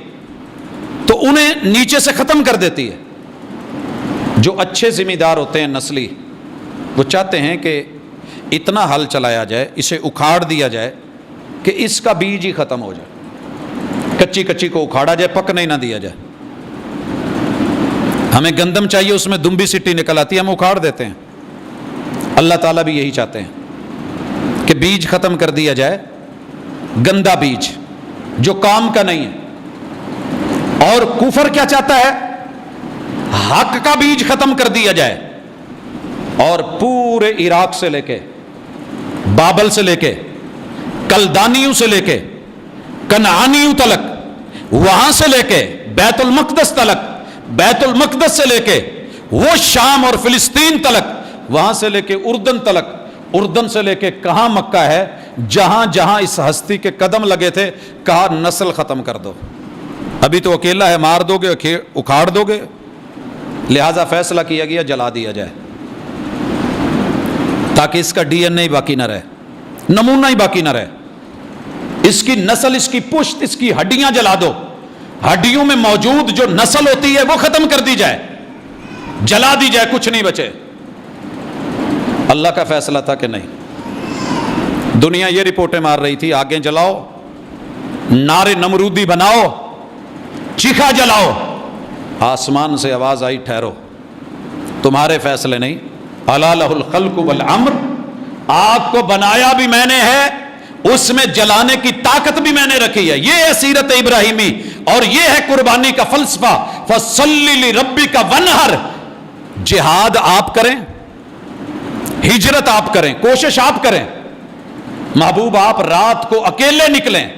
تو انہیں نیچے سے ختم کر دیتی ہے. جو اچھے ذمہ دار ہوتے ہیں نسلی, وہ چاہتے ہیں کہ اتنا ہل چلایا جائے, اسے اکھاڑ دیا جائے کہ اس کا بیج ہی ختم ہو جائے, کچی کچی کو اکھاڑا جائے, پکنے ہی نہ دیا جائے. ہمیں گندم چاہیے, اس میں دمبی سٹی نکل آتی ہے, ہم اکھاڑ دیتے ہیں. اللہ تعالیٰ بھی یہی چاہتے ہیں کہ بیج ختم کر دیا جائے, گندا بیج جو کام کا نہیں ہے. اور کفر کیا چاہتا ہے؟ حق کا بیج ختم کر دیا جائے. اور پورے عراق سے لے کے, بابل سے لے کے, کلدانیوں سے لے کے, کنعانیوں تلک, وہاں سے لے کے بیت المقدس تلک, بیت المقدس سے لے کے وہ شام اور فلسطین تلک, وہاں سے لے کے اردن تلک, اردن سے لے کے کہاں مکہ ہے, جہاں جہاں اس ہستی کے قدم لگے تھے, کہا نسل ختم کر دو. ابھی تو اکیلا ہے, مار دو گے, اکھاڑ دو گے, لہذا فیصلہ کیا گیا جلا دیا جائے تاکہ اس کا ڈی این اے باقی نہ رہے, نمونہ ہی باقی نہ رہے. اس کی نسل, اس کی پشت, اس کی ہڈیاں جلا دو. ہڈیوں میں موجود جو نسل ہوتی ہے وہ ختم کر دی جائے, جلا دی جائے, کچھ نہیں بچے. اللہ کا فیصلہ تھا کہ نہیں. دنیا یہ رپورٹیں مار رہی تھی, آگے جلاؤ, نعرے نمرودی بناؤ, چیخا جلاؤ. آسمان سے آواز آئی, ٹھہرو, تمہارے فیصلے نہیں. الا لہ الخلق والامر, آگ کو بنایا بھی میں نے ہے, اس میں جلانے کی طاقت بھی میں نے رکھی ہے. یہ ہے سیرت ابراہیمی, اور یہ ہے قربانی کا فلسفہ. فصلی لربک وانحر. جہاد آپ کریں, ہجرت آپ کریں, کوشش آپ کریں. محبوب آپ رات کو اکیلے نکلیں.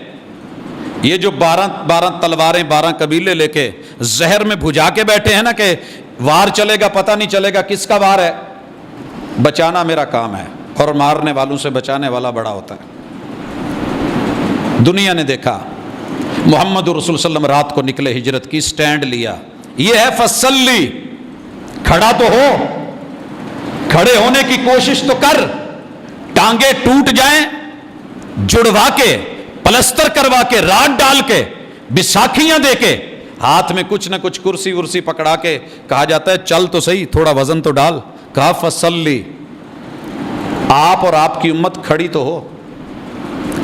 یہ جو 12 تلواریں 12 قبیلے لے کے زہر میں بھجا کے بیٹھے ہیں نا کہ وار چلے گا, پتہ نہیں چلے گا کس کا وار ہے. بچانا میرا کام ہے, اور مارنے والوں سے بچانے والا بڑا ہوتا ہے. دنیا نے دیکھا محمد رسول اللہ صلی اللہ علیہ وسلم رات کو نکلے, ہجرت کی, سٹینڈ لیا. یہ ہے فصلی. کھڑا تو ہو, کھڑے ہونے کی کوشش تو کر. ٹانگیں ٹوٹ جائیں, جڑوا کے, پلستر کروا کے, رات ڈال کے, بساکھیاں دے کے, ہاتھ میں کچھ نہ کچھ کرسی ورسی پکڑا کے کہا جاتا ہے چل تو صحیح, تھوڑا وزن تو ڈال. کہا فصلی. آپ اور آپ کی امت کھڑی تو ہو.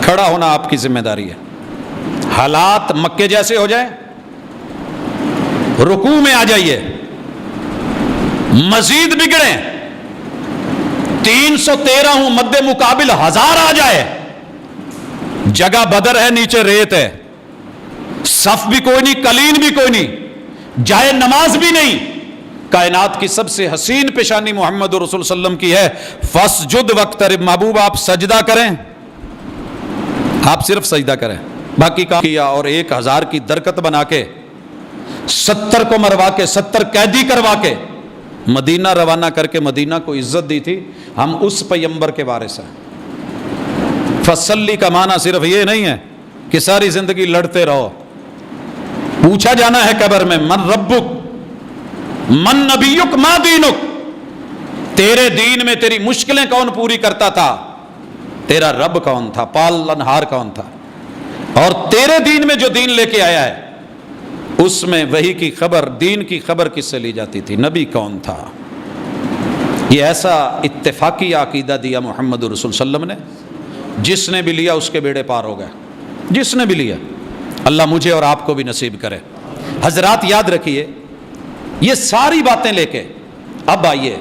کھڑا ہونا آپ کی ذمہ داری ہے. حالات مکے جیسے ہو جائیں, رکوع میں آ جائیے. مزید بگڑیں, 313 ہوں, مد مقابل 1000 آ جائے, جگہ بدر ہے, نیچے ریت ہے, صف بھی کوئی نہیں, کلین بھی کوئی نہیں, جائے نماز بھی نہیں. کائنات کی سب سے حسین پیشانی محمد رسول صلی اللہ علیہ وسلم کی ہے, فسجد واقترب. محبوب آپ سجدہ کریں, آپ صرف سجدہ کریں, باقی کام کیا. اور 1000 کی درکت بنا کے 70 کو مروا کے 70 قیدی کروا کے مدینہ روانہ کر کے مدینہ کو عزت دی تھی. ہم اس پیمبر کے وارث ہیں. فصلی کا معنی صرف یہ نہیں ہے کہ ساری زندگی لڑتے رہو. پوچھا جانا ہے قبر میں, من ربک, من نبیک, ما دینک. تیرے دین میں تیری مشکلیں کون پوری کرتا تھا؟ تیرا رب کون تھا؟ پالنہار کون تھا؟ اور تیرے دین میں جو دین لے کے آیا ہے اس میں وحی کی خبر, دین کی خبر کس سے لی جاتی تھی؟ نبی کون تھا؟ یہ ایسا اتفاقی عقیدہ دیا محمد رسول صلی اللہ علیہ وسلم نے, جس نے بھی لیا اس کے بیڑے پار ہو گئے. جس نے بھی لیا, اللہ مجھے اور آپ کو بھی نصیب کرے. حضرات یاد رکھیے, یہ ساری باتیں لے کے اب آئیے.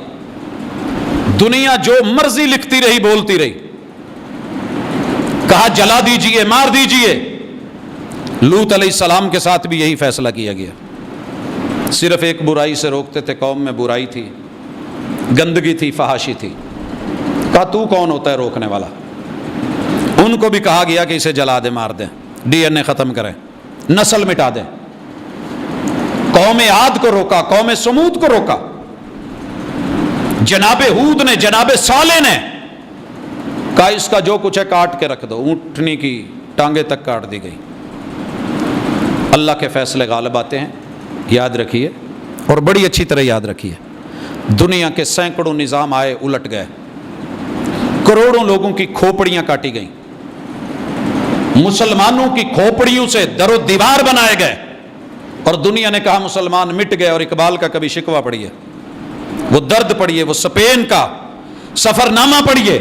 دنیا جو مرضی لکھتی رہی, بولتی رہی, کہا جلا دیجئے, مار دیجئے. لوط علیہ السلام کے ساتھ بھی یہی فیصلہ کیا گیا. صرف ایک برائی سے روکتے تھے, قوم میں برائی تھی, گندگی تھی, فحاشی تھی. کہا تو کون ہوتا ہے روکنے والا؟ ان کو بھی کہا گیا کہ اسے جلا دیں، مار دیں، ڈی این اے ختم کریں، نسل مٹا دیں۔ قوم عاد کو روکا، قوم سمود کو روکا، جناب ہود نے، جناب صالح نے کہا اس کا جو کچھ ہے کاٹ کے رکھ دو، اونٹنی کی ٹانگیں تک کاٹ دی گئی۔ اللہ کے فیصلے غالب آتے ہیں، یاد رکھیے، اور بڑی اچھی طرح یاد رکھیے۔ دنیا کے سینکڑوں نظام آئے، الٹ گئے، کروڑوں لوگوں کی کھوپڑیاں کاٹی گئیں، مسلمانوں کی کھوپڑیوں سے در و دیوار بنائے گئے، اور دنیا نے کہا مسلمان مٹ گئے۔ اور اقبال کا کبھی شکوہ پڑھیے، وہ درد پڑھیے، وہ اسپین کا سفر نامہ پڑھیے،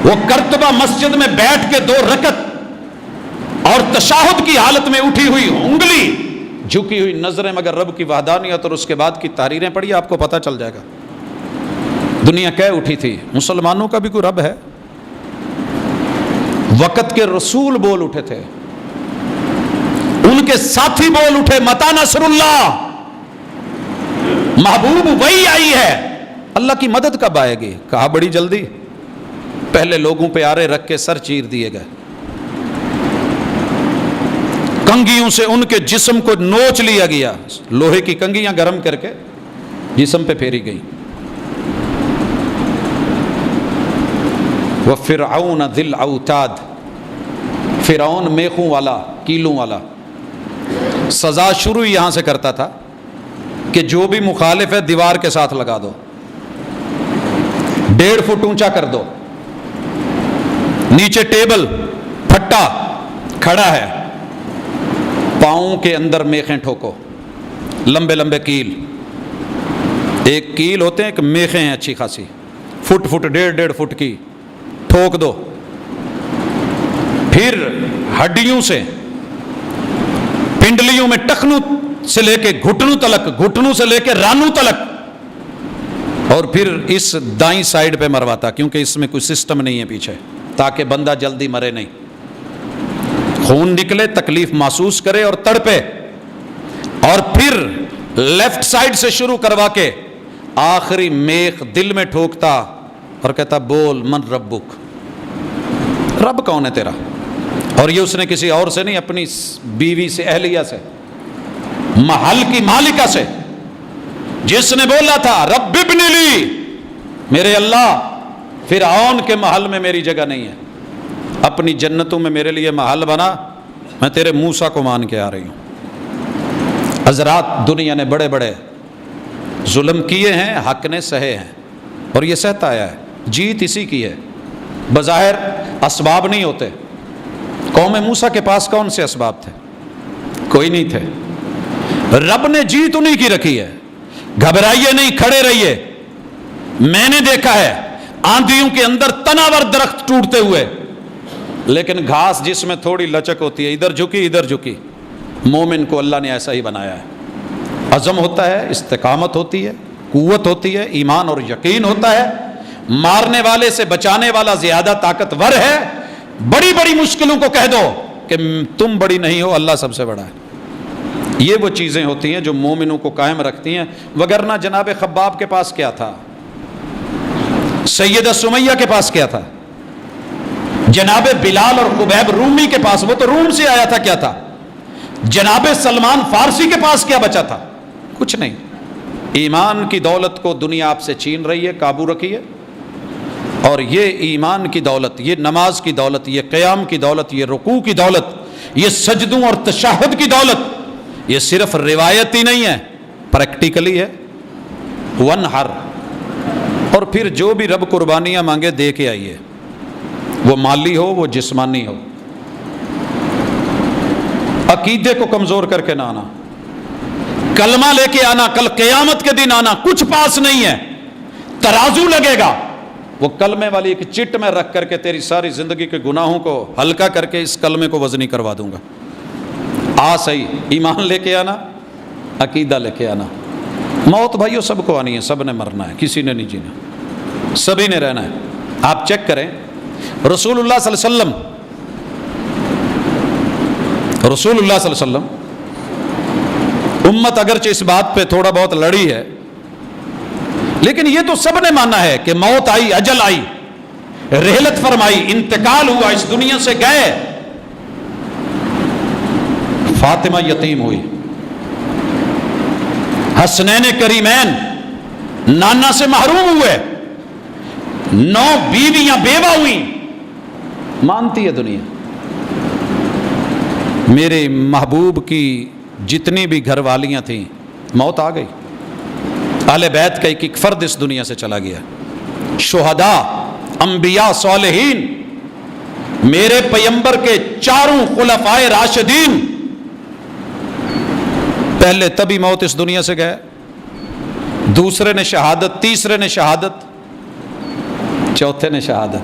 وہ کرتبہ مسجد میں بیٹھ کے 2 رکعت اور تشہد کی حالت میں اٹھی ہوئی انگلی، جھکی ہوئی نظریں مگر رب کی وحدانیت، اور اس کے بعد کی تحریریں پڑھیے، آپ کو پتہ چل جائے گا دنیا کہہ اٹھی تھی مسلمانوں کا بھی کوئی رب ہے۔ وقت کے رسول بول اٹھے تھے، ان کے ساتھی بول اٹھے، متا نصر اللہ، محبوب وہی آئی ہے، اللہ کی مدد کب آئے گی؟ کہا بڑی جلدی۔ پہلے لوگوں پہ آرے رکھ کے سر چیر دیے گئے، کنگھیوں سے ان کے جسم کو نوچ لیا گیا، لوہے کی کنگھیاں گرم کر کے جسم پہ پھیری گئی۔ وَفِرْعَوْنَ ذِي الْأَوْتَادِ، فرعون میخوں والا، کیلوں والا۔ سزا شروع یہاں سے کرتا تھا کہ جو بھی مخالف ہے دیوار کے ساتھ لگا دو، 1.5 فٹ اونچا کر دو، نیچے ٹیبل پھٹا کھڑا ہے، پاؤں کے اندر میخیں ٹھوکو، لمبے لمبے کیل، ایک کیل ہوتے ہیں، ایک میخیں ہیں اچھی خاصی، فٹ 1.5 فٹ کی، ٹھوک دو۔ پھر ہڈیوں سے، پنڈلیوں میں ٹخنوں سے لے کے گھٹنوں تلک، گھٹنوں سے لے کے رانوں تلک، اور پھر اس دائیں سائیڈ پہ مرواتا، کیونکہ اس میں کوئی سسٹم نہیں ہے پیچھے، تاکہ بندہ جلدی مرے نہیں، خون نکلے، تکلیف محسوس کرے اور تڑپے۔ اور پھر لیفٹ سائیڈ سے شروع کروا کے آخری میخ دل میں ٹھوکتا اور کہتا بول من ربک، رب کون ہے تیرا؟ اور یہ اس نے کسی اور سے نہیں، اپنی بیوی سے، اہلیہ سے، محل کی مالکہ سے، جس نے بولا تھا رب ابن لی، میرے اللہ فرعون کے محل میں میری جگہ نہیں ہے، اپنی جنتوں میں میرے لیے محل بنا، میں تیرے موسیٰ کو مان کے آ رہی ہوں۔ حضرات، دنیا نے بڑے بڑے ظلم کیے ہیں، حق نے سہے ہیں، اور یہ سہتا آیا ہے، جیت اسی کی ہے، بظاہر اسباب نہیں ہوتے۔ قوم موسیٰ کے پاس کون سے اسباب تھے؟ کوئی نہیں تھے، رب نے جیت انہی کی رکھی ہے۔ گھبرائیے نہیں، کھڑے رہیے۔ میں نے دیکھا ہے آندھیوں کے اندر تناور درخت ٹوٹتے ہوئے، لیکن گھاس جس میں تھوڑی لچک ہوتی ہے، ادھر جھکی ادھر جھکی، مومن کو اللہ نے ایسا ہی بنایا ہے۔ عزم ہوتا ہے، استقامت ہوتی ہے، قوت ہوتی ہے، ایمان اور یقین ہوتا ہے، مارنے والے سے بچانے والا زیادہ طاقتور ہے۔ بڑی بڑی مشکلوں کو کہہ دو کہ تم بڑی نہیں ہو، اللہ سب سے بڑا ہے۔ یہ وہ چیزیں ہوتی ہیں جو مومنوں کو قائم رکھتی ہیں، وگرنہ جناب خباب کے پاس کیا تھا، سیدہ سمیہ کے پاس کیا تھا، جناب بلال اور خبیب رومی کے پاس، وہ تو روم سے آیا تھا، کیا تھا، جناب سلمان فارسی کے پاس کیا بچا تھا؟ کچھ نہیں۔ ایمان کی دولت کو دنیا آپ سے چھین رہی ہے، قابو رکھیے، اور یہ ایمان کی دولت، یہ نماز کی دولت، یہ قیام کی دولت، یہ رکوع کی دولت، یہ سجدوں اور تشہد کی دولت، یہ صرف روایتی نہیں ہے، پریکٹیکلی ہے۔ ونحر، اور پھر جو بھی رب قربانیاں مانگے دے کے آئیے، وہ مالی ہو، وہ جسمانی ہو۔ عقیدے کو کمزور کر کے نہ آنا، کلمہ لے کے آنا، کل قیامت کے دن آنا، کچھ پاس نہیں ہے، ترازو لگے گا، وہ کلمے والی ایک چٹ میں رکھ کر کے تیری ساری زندگی کے گناہوں کو ہلکا کر کے اس کلمے کو وزنی کروا دوں گا۔ آ صحیح، ایمان لے کے آنا، عقیدہ لے کے آنا۔ موت بھائیو سب کو آنی ہے، سب نے مرنا ہے، کسی نے نہیں جینا، سبھی نے رہنا ہے۔ آپ چیک کریں رسول اللہ صلی اللہ علیہ وسلم، رسول اللہ صلی اللہ علیہ وسلم، امت اگرچہ اس بات پہ تھوڑا بہت لڑی ہے، لیکن یہ تو سب نے مانا ہے کہ موت آئی، اجل آئی، رحلت فرمائی، انتقال ہوا، اس دنیا سے گئے. فاطمہ یتیم ہوئی، حسنین کریمین نانا سے محروم ہوئے، 9 بیویاں بیوہ ہوئیں. مانتی ہے دنیا. میرے محبوب کی جتنی بھی گھر والیاں تھیں موت آ گئی. اہل بیت کا ایک فرد اس دنیا سے چلا گیا. شہداء، انبیاء، صالحین، میرے پیغمبر کے 4 خلفائے راشدین پہلے تبھی موت اس دنیا سے گئے، دوسرے نے شہادت، تیسرے نے شہادت، چوتھے نے شہادت.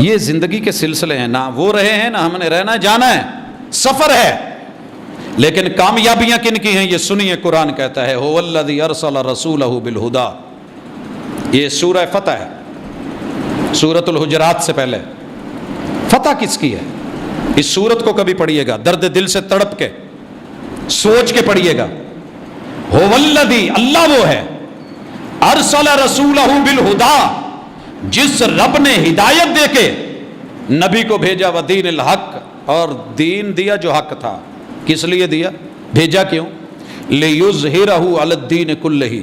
یہ زندگی کے سلسلے ہیں، نہ وہ رہے ہیں نہ ہم نے رہنا، جانا ہے، سفر ہے. لیکن کامیابیاں کن کی ہیں یہ سنیے. قرآن کہتا ہے هو الذی ارسل رسولہ بالہدیٰ. یہ سورہ فتح ہے، سورۃ الحجرات سے پہلے. فتح کس کی ہے؟ اس سورت کو کبھی پڑھیے گا، درد دل سے تڑپ کے سوچ کے پڑھیے گا. هو الذی، اللہ وہ ہے، ارسل رسولہ بالہدیٰ، جس رب نے ہدایت دے کے نبی کو بھیجا، ودین الحق، اور دین دیا جو حق تھا. کس لیے دیا؟ بھیجا کیوں؟ لیظہرہ علی الدین کلہ.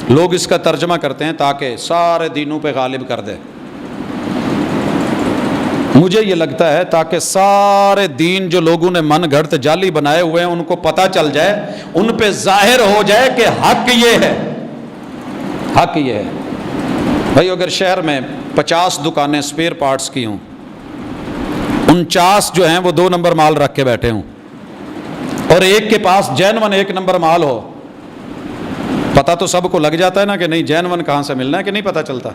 لوگ اس کا ترجمہ کرتے ہیں تاکہ سارے دینوں پہ غالب کر دے. مجھے یہ لگتا ہے تاکہ سارے دین جو لوگوں نے من گھڑت جعلی بنائے ہوئے ہیں ان کو پتہ چل جائے، ان پہ ظاہر ہو جائے کہ حق یہ ہے، حق یہ ہے. بھائی اگر شہر میں 50 دکانیں سپیئر پارٹس کی ہوں، 49 جو ہیں وہ 2 نمبر مال رکھ کے بیٹھے ہوں، اور ایک کے پاس جینون 1 نمبر مال ہو، پتہ تو سب کو لگ جاتا ہے نا کہ نہیں جینون کہاں سے ملنا ہے، کہ نہیں پتہ چلتا؟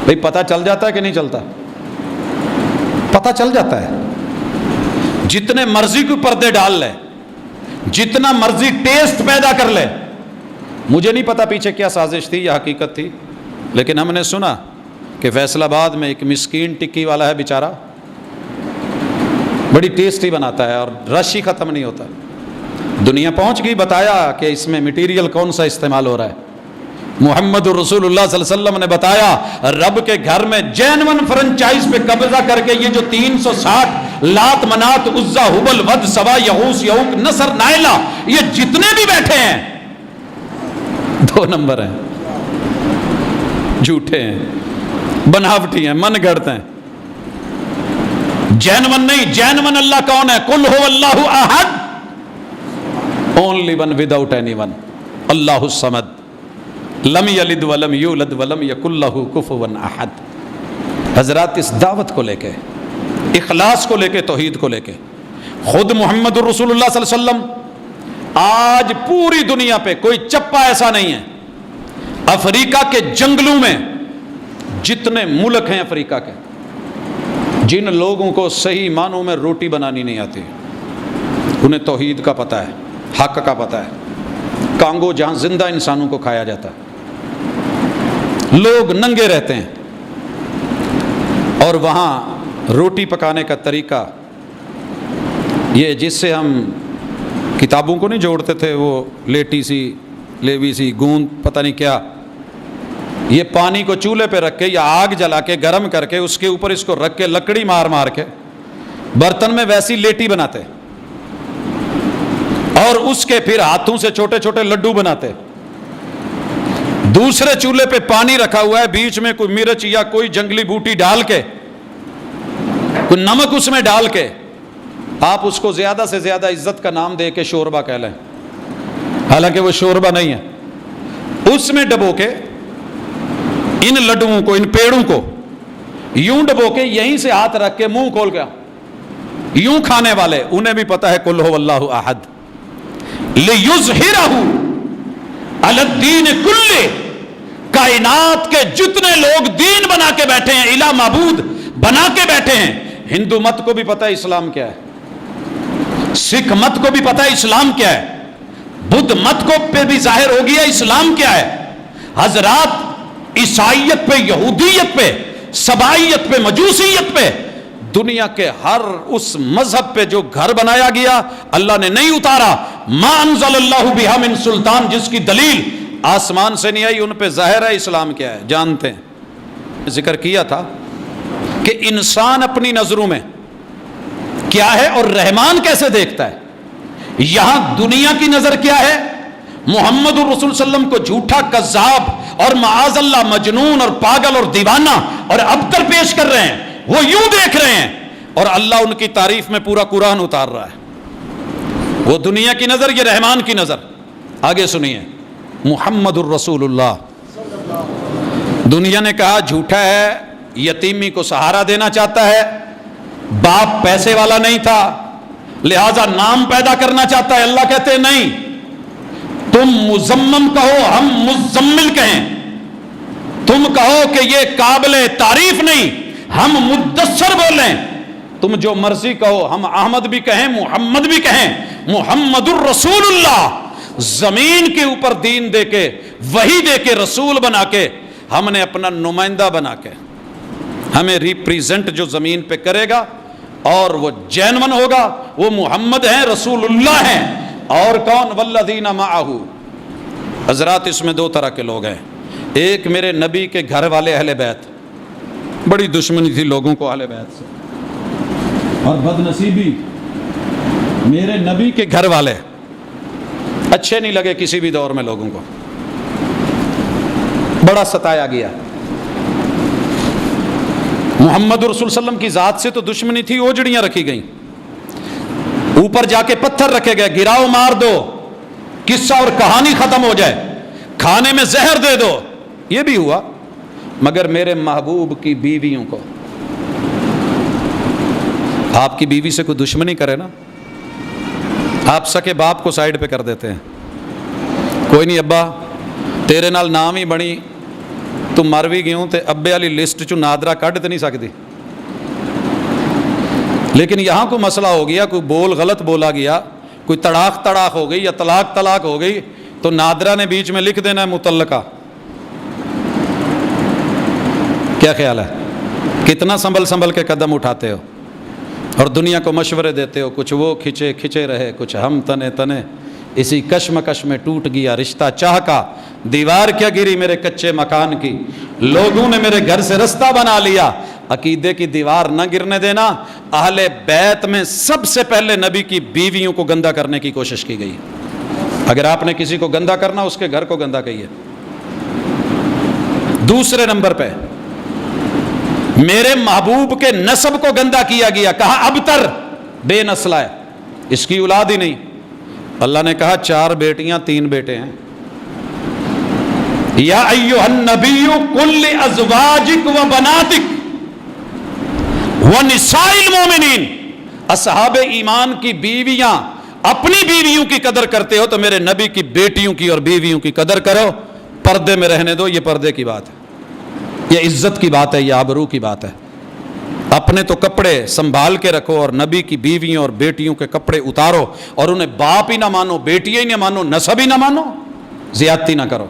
بھائی پتہ چل جاتا ہے کہ نہیں چلتا؟ پتہ چل جاتا ہے. جتنے مرضی کو پردے ڈال لے، جتنا مرضی ٹیسٹ پیدا کر لے. مجھے نہیں پتا پیچھے کیا سازش تھی یا حقیقت تھی، لیکن ہم نے سنا کہ فیصل آباد میں ایک مسکین ٹکی والا ہے بیچارہ، بڑی ٹیسٹی بناتا ہے اور رش ہی ختم نہیں ہوتا. دنیا پہنچ گئی، بتایا کہ اس میں مٹیریل کون سا استعمال ہو رہا ہے. محمد رسول اللہ صلی اللہ علیہ وسلم نے بتایا رب کے گھر میں جینون فرنچائز پہ قبضہ کر کے یہ جو 360 لات منات عزا حبل ود سوا یغوث یعوق نصر نائلہ یہ جتنے بھی بیٹھے ہیں 2 نمبر ہیں، جھوٹے ہیں، بناوٹی ہیں، من گھڑتے ہیں. جینون نہیں، جینون اللہ کون ہے؟ قل هو اللہ احد، only one without anyone، اللہ الصمد، لم یلد ولم یولد ولم یکن لہ کفوا احد. حضرات اس دعوت کو لے کے، اخلاص کو لے کے، توحید کو لے کے، خود محمد الرسول اللہ صلی اللہ علیہ وسلم آج پوری دنیا پہ کوئی چپا ایسا نہیں ہے. افریقہ کے جنگلوں میں جتنے ملک ہیں افریقہ کے، جن لوگوں کو صحیح معنوں میں روٹی بنانی نہیں آتی، انہیں توحید کا پتہ ہے، حق کا پتہ ہے. کانگو جہاں زندہ انسانوں کو کھایا جاتا ہے، لوگ ننگے رہتے ہیں، اور وہاں روٹی پکانے کا طریقہ یہ جس سے ہم کتابوں کو نہیں جوڑتے تھے، وہ لیٹی سی لیوی سی گوند پتہ نہیں کیا، یہ پانی کو چولہے پہ رکھ کے یا آگ جلا کے گرم کر کے اس کے اوپر اس کو رکھ کے لکڑی مار مار کے برتن میں ویسی لیٹی بناتے، اور اس کے پھر ہاتھوں سے چھوٹے چھوٹے لڈو بناتے. دوسرے چولہے پہ پانی رکھا ہوا ہے، بیچ میں کوئی مرچ یا کوئی جنگلی بوٹی ڈال کے، کوئی نمک اس میں ڈال کے، آپ اس کو زیادہ سے زیادہ عزت کا نام دے کے شوربہ کہہ لیں، حالانکہ وہ شوربہ نہیں ہے. اس میں ڈبو کے ان لڈوؤں کو، ان پیڑوں کو یوں ڈبو کے یہیں سے ہاتھ رکھ کے منہ کھول کے یوں کھانے والے، انہیں بھی پتا ہے قل هو اللہ احد لیظہرہ علی الدین کلہ. کائنات کے جتنے لوگ دین بنا کے بیٹھے ہیں، الہ معبود بنا کے بیٹھے ہیں، ہندو مت کو بھی پتا ہے اسلام کیا ہے، سکھ مت کو بھی پتا ہے اسلام کیا ہے، بدھ مت کو پہ بھی ظاہر ہو گیا اسلام کیا ہے. حضرات عیسائیت پہ، یہودیت پہ، سبائیت پہ، مجوسیت پہ دنیا کے ہر اس مذہب پہ جو گھر بنایا گیا اللہ نے نہیں اتارا. ما انزل اللہ بہا من سلطان, جس کی دلیل آسمان سے نہیں آئی, ان پہ ظاہر ہے اسلام کیا ہے جانتے ہیں. ذکر کیا تھا کہ انسان اپنی نظروں میں کیا ہے اور رحمان کیسے دیکھتا ہے. یہاں دنیا کی نظر کیا ہے, محمد الرسول صلی اللہ علیہ وسلم کو جھوٹا کذاب اور معاذ اللہ مجنون اور پاگل اور دیوانہ اور ابتر پیش کر رہے ہیں, وہ یوں دیکھ رہے ہیں, اور اللہ ان کی تعریف میں پورا قرآن اتار رہا ہے. وہ دنیا کی نظر, یہ رحمان کی نظر. آگے سنیے, محمد الرسول اللہ. دنیا نے کہا جھوٹا ہے, یتیمی کو سہارا دینا چاہتا ہے, باپ پیسے والا نہیں تھا لہذا نام پیدا کرنا چاہتا ہے. اللہ کہتے ہیں نہیں, تم مزمم کہو ہم مزمل کہیں, تم کہو کہ یہ قابل تعریف نہیں ہم مدثر بولیں, تم جو مرضی کہو, ہم احمد بھی کہیں محمد بھی کہیں, محمد الرسول اللہ. زمین کے اوپر دین دے کے, وحی دے کے, رسول بنا کے, ہم نے اپنا نمائندہ بنا کے, ہمیں ریپریزنٹ جو زمین پہ کرے گا اور وہ جینون ہوگا وہ محمد ہیں, رسول اللہ ہیں. اور کون؟ والذین معہ. حضرات اس میں دو طرح کے لوگ ہیں. ایک میرے نبی کے گھر والے اہل بیت, بڑی دشمنی تھی لوگوں کو اہل بیت سے, اور بد نصیبی میرے نبی کے گھر والے اچھے نہیں لگے کسی بھی دور میں, لوگوں کو بڑا ستایا گیا. محمد رسول صلی اللہ علیہ وسلم کی ذات سے تو دشمنی تھی, اوجڑیاں رکھی گئیں, اوپر جا کے پتھر رکھے گئے, گراؤ مار دو, قصہ اور کہانی ختم ہو جائے, کھانے میں زہر دے دو, یہ بھی ہوا. مگر میرے محبوب کی بیویوں کو, آپ کی بیوی سے کوئی دشمنی کرے نا, آپ سکے باپ کو سائیڈ پہ کر دیتے ہیں. کوئی نہیں ابا تیرے نال نام ہی بنی, تو مر بھی گیوں تے ابے والی لسٹ چوں نادرا کڈ تے نہیں سکتی. لیکن یہاں کوئی مسئلہ ہو گیا, کوئی بول غلط بولا گیا, کوئی تڑاک ہو گئی یا طلاق ہو گئی, تو نادرا نے بیچ میں لکھ دینا ہے متعلقہ. کیا خیال ہے؟ کتنا سنبھل کے قدم اٹھاتے ہو اور دنیا کو مشورے دیتے ہو, کچھ وہ کھچے رہے, کچھ ہم تنے. اسی کشمکش میں ٹوٹ گیا رشتہ چاہ کا, دیوار کیا گری میرے کچے مکان کی, لوگوں نے میرے گھر سے رستہ بنا لیا. عقیدے کی دیوار نہ گرنے دینا. اہل بیت میں سب سے پہلے نبی کی بیویوں کو گندا کرنے کی کوشش کی گئی. اگر آپ نے کسی کو گندا کرنا, اس کے گھر کو گندا کہیے. دوسرے نمبر پہ میرے محبوب کے نسب کو گندا کیا گیا, کہا ابتر, بے نسلہ ہے, اس کی اولاد ہی نہیں. اللہ نے کہا 4 بیٹیاں 3 بیٹے ہیں. یا ایھا النبی قل لازواجک و بناتک ونساء المؤمنین. اصحاب ایمان کی بیویاں, اپنی بیویوں کی قدر کرتے ہو تو میرے نبی کی بیٹیوں کی اور بیویوں کی قدر کرو. پردے میں رہنے دو, یہ پردے کی بات ہے, یہ عزت کی بات ہے, یہ آبرو کی بات ہے. اپنے تو کپڑے سنبھال کے رکھو اور نبی کی بیویوں اور بیٹیوں کے کپڑے اتارو, اور انہیں باپ ہی نہ مانو, بیٹیاں ہی نہ مانو, نسب ہی نہ مانو, زیادتی نہ کرو.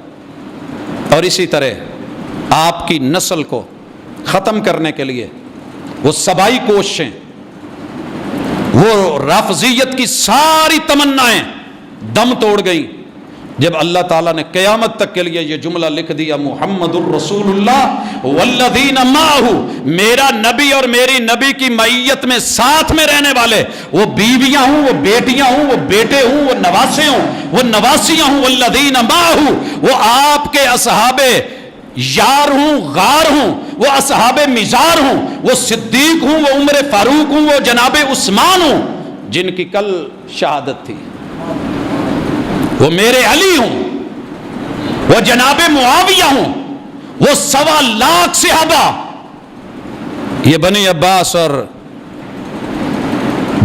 اور اسی طرح آپ کی نسل کو ختم کرنے کے لیے وہ سبائی کوششیں, وہ رافضیت کی ساری تمنائیں دم توڑ گئی جب اللہ تعالیٰ نے قیامت تک کے لیے یہ جملہ لکھ دیا, محمد الرسول اللہ والذین معہ. میرا نبی اور میری نبی کی معیت میں ساتھ میں رہنے والے, وہ بیویاں ہوں, وہ بیٹیاں ہوں, وہ بیٹے ہوں, وہ نواسے ہوں, وہ نواسیاں ہوں, والذین معہ, وہ آپ کے اصحاب یار ہوں, غار ہوں, وہ اصحاب مزار ہوں, وہ صدیق ہوں, وہ عمر فاروق ہوں, وہ جناب عثمان ہوں جن کی کل شہادت تھی, وہ میرے علی ہوں, وہ جناب معاویہ ہوں, وہ 1.25 لاکھ صحابہ. یہ بنی عباس اور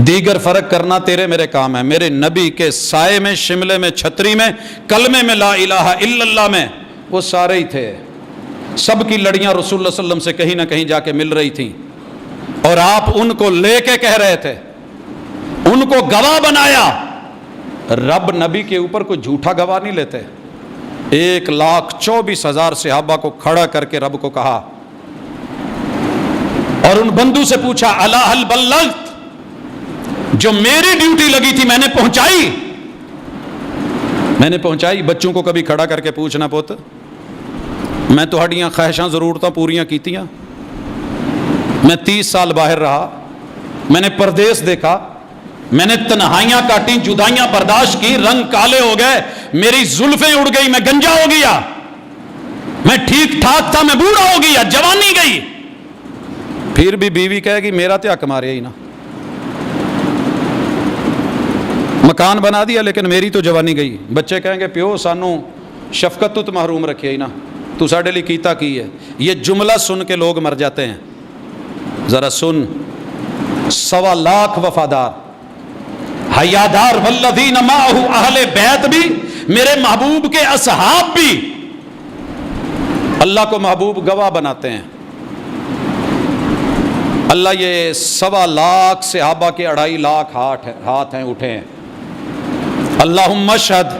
دیگر فرق کرنا تیرے میرے کام ہے. میرے نبی کے سائے میں, شملے میں, چھتری میں, کلمے میں, لا الہ الا اللہ میں, وہ سارے ہی تھے. سب کی لڑیاں رسول اللہ صلی اللہ علیہ وسلم سے کہیں نہ کہیں جا کے مل رہی تھیں, اور آپ ان کو لے کے کہہ رہے تھے, ان کو گواہ بنایا. رب نبی کے اوپر کوئی جھوٹا گواہ نہیں لیتے. 1,24,000 صحابہ کو کھڑا کر کے رب کو کہا اور ان بندوں سے پوچھا الا ہل بلغت، جو میری ڈیوٹی لگی تھی میں نے پہنچائی؟ میں نے پہنچائی۔ بچوں کو کبھی کھڑا کر کے پوچھنا پوت، میں تہاڈیاں خواہشاں ضرورتاں پوریاں کیتیاں؟ میں 30 سال باہر رہا، میں نے پردیس دیکھا، میں نے تنہائیاں کاٹی، جدائیاں برداشت کی، رنگ کالے ہو گئے، میری زلفیں اڑ گئی، میں گنجا ہو گیا، میں ٹھیک ٹھاک تھا، میں بوڑھا ہو گیا، جوانی گئی، پھر بھی بیوی کہے گی میرا تے حق مارے ہی نا، مکان بنا دیا لیکن میری تو جوانی گئی۔ بچے کہیں گے پیو سانو شفقت تو محروم رکھے ہی نا، تو ساڈے لیے کیتا کی ہے۔ یہ جملہ سن کے لوگ مر جاتے ہیں۔ ذرا سن، 1.25 لاکھ وفادار حیادار، والذین معہ، اہل بیت بھی، میرے محبوب کے اصحاب بھی اللہ کو محبوب گواہ بناتے ہیں۔ اللہ یہ 1.25 لاکھ صحابہ کے 2.5 لاکھ ہاتھ ہیں اٹھے ہیں۔ اللہم اشہد،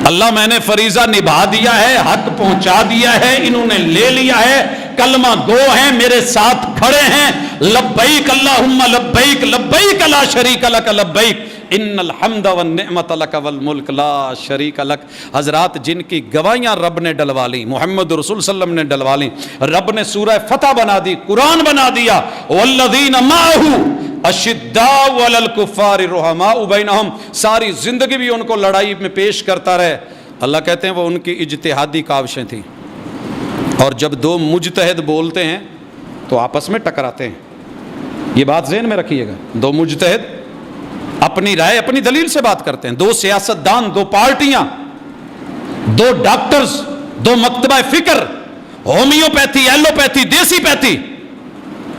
اللہ میں نے فریضہ نبھا دیا ہے، حق پہنچا دیا ہے، انہوں نے لے لیا ہے، کلمہ گو ہیں، میرے ساتھ کھڑے ہیں، لبیک اللہم لبیک، لبیک لا شریک لک لبیک، ان الحمد والنعمت لک والملک لا شریک لک۔ حضرات جن کی گواہیاں رب نے ڈلوا لی، محمد رسول صلی اللہ علیہ وسلم نے ڈلوا لی، رب نے سورہ فتح بنا دی، قرآن بنا دیا، والذین معہ اشداء علی الکفار رحماء بینہم، ساری زندگی بھی ان کو لڑائی میں پیش کرتا رہے۔ اللہ کہتے ہیں وہ ان کی اجتہادی کاوشیں تھیں، اور جب دو مجتہد بولتے ہیں تو آپس میں ٹکراتے ہیں۔ یہ بات ذہن میں رکھیے گا، دو مجتہد اپنی رائے اپنی دلیل سے بات کرتے ہیں، دو سیاستدان، دو پارٹیاں، دو ڈاکٹرز، دو مکتبہ فکر، ہومیوپیتھی، ایلوپیتھی، دیسی پیتھی،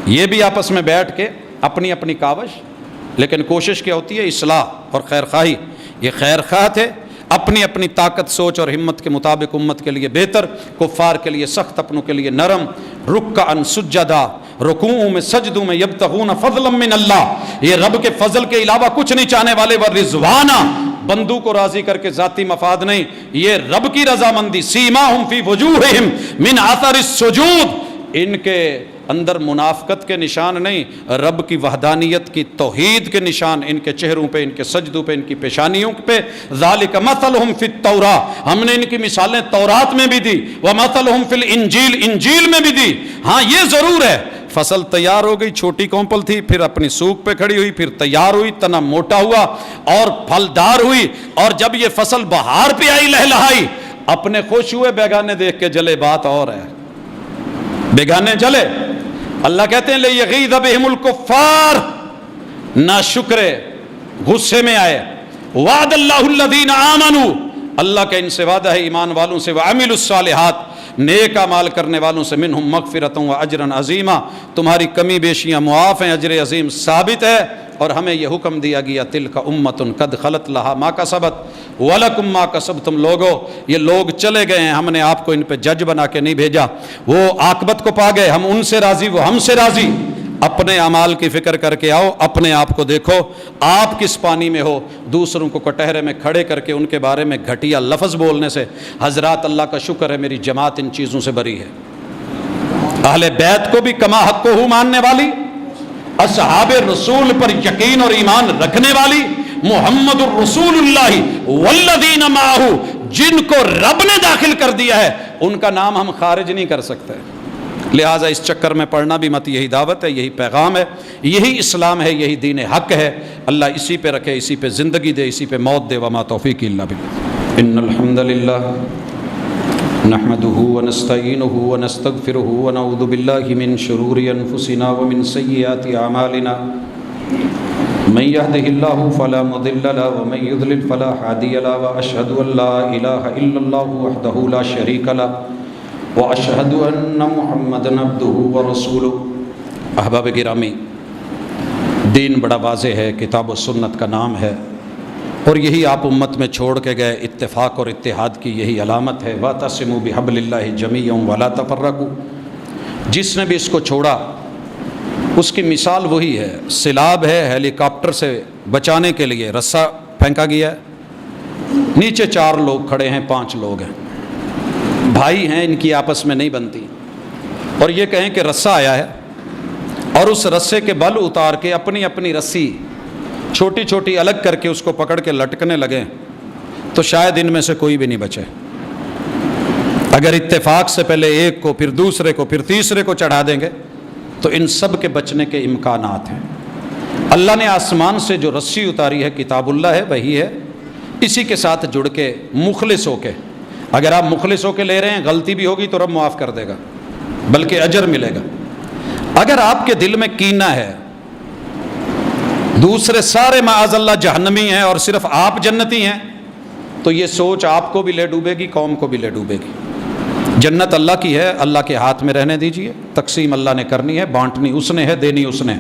یہ بھی آپس میں بیٹھ کے اپنی اپنی کاوش، لیکن کوشش کیا ہوتی ہے؟ اصلاح اور خیر خواہی۔ یہ خیر خواہ تھے، اپنی اپنی طاقت، سوچ اور ہمت کے مطابق امت کے لیے بہتر، کفار کے لیے سخت، اپنوں کے لیے نرم، رکعا سجدا، رکوعوں میں سجدوں میں، یبتغون فضلا من اللہ، یہ رب کے فضل کے علاوہ کچھ نہیں چاہنے والے، ورضوانا، بندوں کو راضی کر کے ذاتی مفاد نہیں، یہ رب کی رضامندی، سیماہم فی وجوہہم من اثر السجود، ان کے اندر منافقت کے نشان نہیں، رب کی وحدانیت کی توحید کے نشان ان کے چہروں پہ، ان کے سجدوں پہ، ان کی پیشانیوں پہ۔ ذالک مثلہم فی التوراۃ، ہم نے ان کی مثالیں تورات میں بھی دی، ومثلہم فی الانجیل، انجیل میں بھی دی۔ ہاں یہ ضرور ہے، فصل تیار ہو گئی، چھوٹی کومپل تھی، پھر اپنی سوکھ پہ کھڑی ہوئی، پھر تیار ہوئی، تنا موٹا ہوا اور پھلدار ہوئی، اور جب یہ فصل بہار پہ آئی، لہلہائی، اپنے خوش ہوئے، بیگانے دیکھ کے جلے، بات اور ہے، بیگانے جلے۔ اللہ کہتے ہیں لِیَغِیظَ بِهِمُ الْکُفَّارَ، ناشکرے غصے میں آئے، وعد اللہ الذین آمنوا، اللہ کا ان سے وعدہ ہے ایمان والوں سے، وعملوا الصالحات، نیک اعمال کرنے والوں سے، منہم مغفرۃ واجرا عظیما، تمہاری کمی بیشیاں معاف ہیں، اجر عظیم ثابت ہے۔ اور ہمیں یہ حکم دیا گیا تلک امۃ قد خلت لہا ما کسبت ولکم ما کسبتم، لوگو یہ لوگ چلے گئے ہیں، ہم نے آپ کو ان پہ جج بنا کے نہیں بھیجا، وہ عاقبت کو پا گئے، ہم ان سے راضی، وہ ہم سے راضی۔ اپنے اعمال کی فکر کر کے آؤ، اپنے آپ کو دیکھو، آپ کس پانی میں ہو، دوسروں کو کٹہرے میں کھڑے کر کے ان کے بارے میں گھٹیا لفظ بولنے سے۔ حضرات اللہ کا شکر ہے میری جماعت ان چیزوں سے بری ہے، اہل بیت کو بھی کما حقہ ماننے والی، اصحاب رسول پر یقین اور ایمان رکھنے والی، محمد الرسول اللہ والذین معہ، جن کو رب نے داخل کر دیا ہے، ان کا نام ہم خارج نہیں کر سکتے۔ لہٰذا اس چکر میں پڑھنا بھی مت، یہی دعوت ہے، یہی پیغام ہے، یہی اسلام ہے، یہی دین حق ہے۔ اللہ اسی پہ رکھے، اسی پہ زندگی دے، اسی پہ موت دے، وما توفیق الا باللہ۔ ان الحمد للہ نحمده ونستعینه ونستغفره ونعوذ باللہ من شرور انفسنا ومن سیئات اعمالنا، من يهده الله فلا مضل له ومن يضلل فلا هادي له، واشهد ان لا اله الا الله وحده لا شريك له، واشهد ان محمدا عبده ورسوله۔ احباب گرامی، دین بڑا واضح ہے، کتاب و سنت کا نام ہے، اور یہی آپ امت میں چھوڑ کے گئے، اتفاق اور اتحاد کی یہی علامت ہے۔ وَاعْتَصِمُوا بِحَبْلِ اللَّهِ جَمِيعًا وَلَا تَفَرَّقُوا، جس نے بھی اس کو چھوڑا اس کی مثال وہی ہے، سیلاب ہے، ہیلی کاپٹر سے بچانے کے لیے رسہ پھینکا گیا ہے، نیچے 4 لوگ کھڑے ہیں، 5 لوگ ہیں، بھائی ہیں، ان کی آپس میں نہیں بنتی، اور یہ کہیں کہ رسہ آیا ہے اور اس رسے کے بل اتار کے اپنی اپنی رسی چھوٹی چھوٹی الگ کر کے اس کو پکڑ کے لٹکنے لگیں تو شاید ان میں سے کوئی بھی نہیں بچے۔ اگر اتفاق سے پہلے ایک کو، پھر دوسرے کو، پھر تیسرے کو چڑھا دیں گے تو ان سب کے بچنے کے امکانات ہیں۔ اللہ نے آسمان سے جو رسی اتاری ہے کتاب اللہ ہے، وہی ہے، اسی کے ساتھ جڑ کے مخلص ہو کے، اگر آپ مخلص ہو کے لے رہے ہیں، غلطی بھی ہوگی تو رب معاف کر دے گا، بلکہ اجر ملے گا۔ اگر آپ کے دل میں کینہ ہے، دوسرے سارے معاذ اللہ جہنمی ہیں اور صرف آپ جنتی ہیں، تو یہ سوچ آپ کو بھی لے ڈوبے گی، قوم کو بھی لے ڈوبے گی۔ جنت اللہ کی ہے، اللہ کے ہاتھ میں رہنے دیجئے، تقسیم اللہ نے کرنی ہے، بانٹنی اس نے ہے، دینی اس نے۔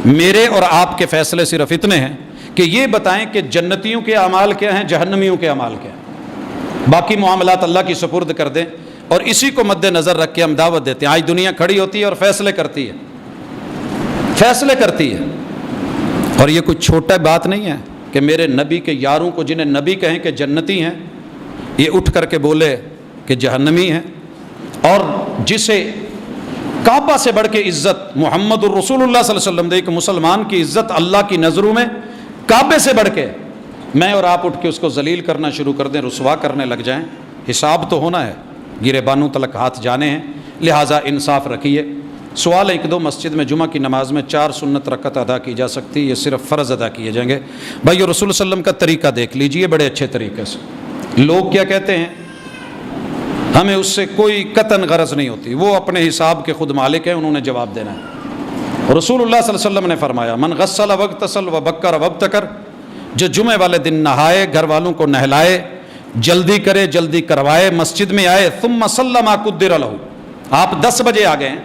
میرے اور آپ کے فیصلے صرف اتنے ہیں کہ یہ بتائیں کہ جنتیوں کے اعمال کیا ہیں، جہنمیوں کے اعمال کیا ہیں، باقی معاملات اللہ کی سپرد کر دیں، اور اسی کو مد نظر رکھ کے ہم دعوت دیتے ہیں۔ آج دنیا کھڑی ہوتی ہے اور فیصلے کرتی ہے، فیصلے کرتی ہے، اور یہ کوئی چھوٹا بات نہیں ہے کہ میرے نبی کے یاروں کو، جنہیں نبی کہیں کہ جنتی ہیں، یہ اٹھ کر کے بولے کہ جہنمی ہیں، اور جسے کعبہ سے بڑھ کے عزت محمد الرسول اللہ صلی اللہ علیہ وسلم دے، کہ مسلمان کی عزت اللہ کی نظروں میں کعبے سے بڑھ کے، میں اور آپ اٹھ کے اس کو ذلیل کرنا شروع کر دیں، رسوا کرنے لگ جائیں، حساب تو ہونا ہے، گرے بانوں تلک ہاتھ جانے ہیں، لہٰذا انصاف رکھیے۔ سوال ہے ایک دو مسجد میں جمعہ کی نماز میں 4 سنت رکعت ادا کی جا سکتی، یہ صرف فرض ادا کیے جائیں گے؟ بھائی رسول صلی اللہ علیہ وسلم کا طریقہ دیکھ لیجئے بڑے اچھے طریقے سے۔ لوگ کیا کہتے ہیں، ہمیں اس سے کوئی قطعاً غرض نہیں ہوتی، وہ اپنے حساب کے خود مالک ہیں، انہوں نے جواب دینا ہے۔ رسول اللہ صلی اللہ علیہ وسلم نے فرمایا، من غسل واغتسل وبکر وابتکر، جو جمعے والے دن نہائے، گھر والوں کو نہلائے، جلدی کرے، جلدی کروائے، مسجد میں آئے، ثم صلی ما قدر لہ، آپ 10 بجے آ گئے ہیں،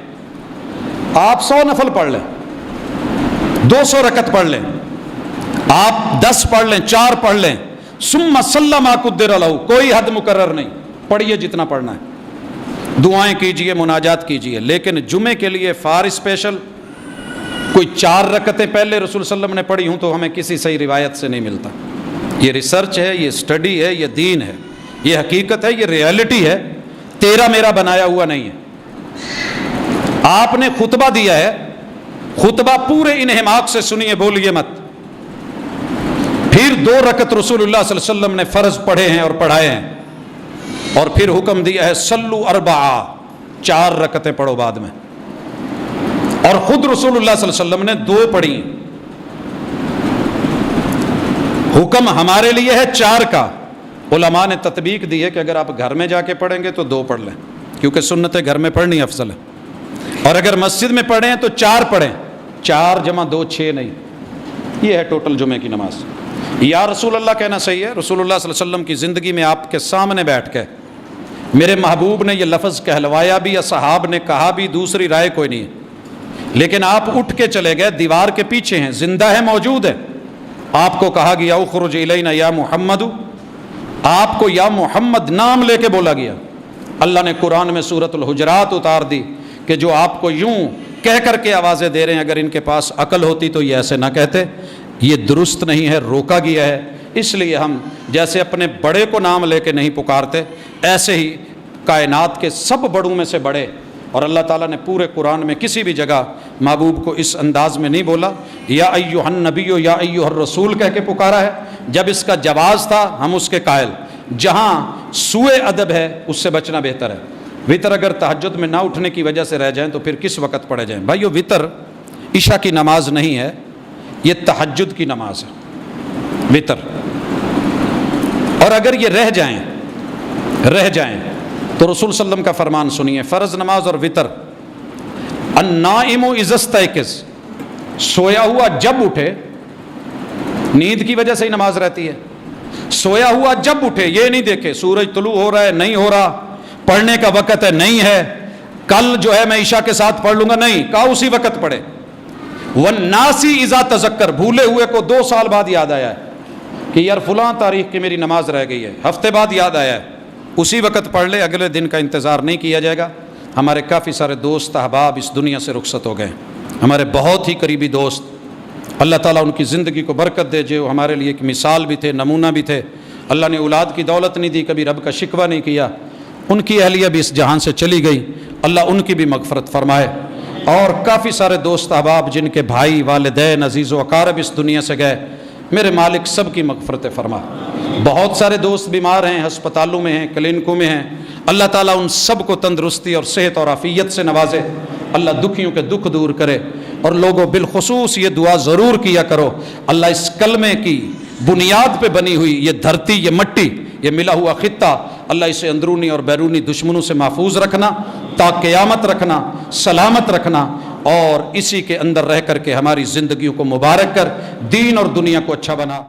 آپ 100 نفل پڑھ لیں، 200 رکعت پڑھ لیں، آپ 10 پڑھ لیں، 4 پڑھ لیں، ثم صلی ما قدر لہ، کوئی حد مقرر نہیں، پڑھیے جتنا پڑھنا ہے، دعائیں کیجئے، مناجات کیجئے، لیکن جمعے کے لیے فار اسپیشل کوئی 4 رکعتیں پہلے رسول صلی اللہ علیہ وسلم نے پڑھی ہوں تو ہمیں کسی صحیح روایت سے نہیں ملتا۔ یہ ریسرچ ہے، یہ اسٹڈی ہے، یہ دین ہے، یہ حقیقت ہے، یہ ریئلٹی ہے، تیرا میرا بنایا ہوا نہیں ہے۔ آپ نے خطبہ دیا ہے، خطبہ پورے انہماک سے سنیے، بولیے مت، پھر 2 رکعت رسول اللہ صلی اللہ علیہ وسلم نے فرض پڑھے ہیں اور پڑھائے ہیں، اور پھر حکم دیا ہے صلو 4، 4 رکعتیں پڑھو بعد میں، اور خود رسول اللہ صلی اللہ علیہ وسلم نے 2 پڑھی، حکم ہمارے لیے ہے 4 کا، علماء نے تطبیق دی ہے کہ اگر آپ گھر میں جا کے پڑھیں گے تو 2 پڑھ لیں، کیونکہ سنتیں گھر میں پڑھنی افضل ہے، اور اگر مسجد میں پڑھیں ہیں تو 4 پڑھیں، 4 + 2 6 نہیں، یہ ہے ٹوٹل جمعے کی نماز۔ یا رسول اللہ کہنا صحیح ہے، رسول اللہ صلی اللہ علیہ وسلم کی زندگی میں آپ کے سامنے بیٹھ کے میرے محبوب نے یہ لفظ کہلوایا بھی، اصحاب نے کہا بھی، دوسری رائے کوئی نہیں ہے، لیکن آپ اٹھ کے چلے گئے، دیوار کے پیچھے ہیں، زندہ ہے، موجود ہے، آپ کو کہا گیا اخرج الینا یا محمد، آپ کو یا محمد نام لے کے بولا گیا۔ اللہ نے قرآن میں سورۃ الحجرات اتار دی کہ جو آپ کو یوں کہہ کر کے آوازیں دے رہے ہیں، اگر ان کے پاس عقل ہوتی تو یہ ایسے نہ کہتے، یہ درست نہیں ہے، روکا گیا ہے۔ اس لیے ہم جیسے اپنے بڑے کو نام لے کے نہیں پکارتے، ایسے ہی کائنات کے سب بڑوں میں سے بڑے، اور اللہ تعالیٰ نے پورے قرآن میں کسی بھی جگہ محبوب کو اس انداز میں نہیں بولا، یا ایھا النبی یا ایھا الرسول کہہ کے پکارا ہے۔ جب اس کا جواز تھا ہم اس کے قائل، جہاں سوء ادب ہے اس سے بچنا بہتر ہے۔ وطر اگر تہجد میں نہ اٹھنے کی وجہ سے رہ جائیں تو پھر کس وقت پڑھے جائیں؟ بھائیو، وطر عشاء کی نماز نہیں ہے، یہ تہجد کی نماز ہے، وطر۔ اور اگر یہ رہ جائیں تو رسول صلی اللہ علیہ وسلم کا فرمان سنیے، فرض نماز اور وطر، النائم اذا استيقظ، سویا ہوا جب اٹھے، نیند کی وجہ سے ہی نماز رہتی ہے، سویا ہوا جب اٹھے، یہ نہیں دیکھے سورج طلوع ہو رہا ہے نہیں ہو رہا، پڑھنے کا وقت ہے نہیں ہے، کل جو ہے میں عشاء کے ساتھ پڑھ لوں گا، نہیں کہا اسی وقت پڑھے۔ والناسی اذا تذکر، بھولے ہوئے کو 2 سال بعد یاد آیا ہے کہ یار فلاں تاریخ کی میری نماز رہ گئی ہے، ہفتے بعد یاد آیا ہے، اسی وقت پڑھ لے، اگلے دن کا انتظار نہیں کیا جائے گا۔ ہمارے کافی سارے دوست احباب اس دنیا سے رخصت ہو گئے، ہمارے بہت ہی قریبی دوست، اللہ تعالیٰ ان کی زندگی کو برکت دے، جو ہمارے لیے ایک مثال بھی تھے، نمونہ بھی تھے۔ اللہ نے اولاد کی دولت نہیں دی، کبھی رب کا شکوہ نہیں کیا، ان کی اہلیہ بھی اس جہان سے چلی گئی، اللہ ان کی بھی مغفرت فرمائے۔ اور کافی سارے دوست احباب جن کے بھائی والدین عزیز و اقارب اس دنیا سے گئے، میرے مالک سب کی مغفرت فرما۔ بہت سارے دوست بیمار ہیں، ہسپتالوں میں ہیں، کلینکوں میں ہیں، اللہ تعالیٰ ان سب کو تندرستی اور صحت اور عافیت سے نوازے، اللہ دکھیوں کے دکھ دور کرے۔ اور لوگوں بالخصوص یہ دعا ضرور کیا کرو، اللہ اس کلمے کی بنیاد پہ بنی ہوئی یہ دھرتی، یہ مٹی، یہ ملا ہوا خطہ، اللہ اسے اندرونی اور بیرونی دشمنوں سے محفوظ رکھنا، تا قیامت رکھنا، سلامت رکھنا، اور اسی کے اندر رہ کر کے ہماری زندگیوں کو مبارک کر دین اور دنیا کو اچھا بنا۔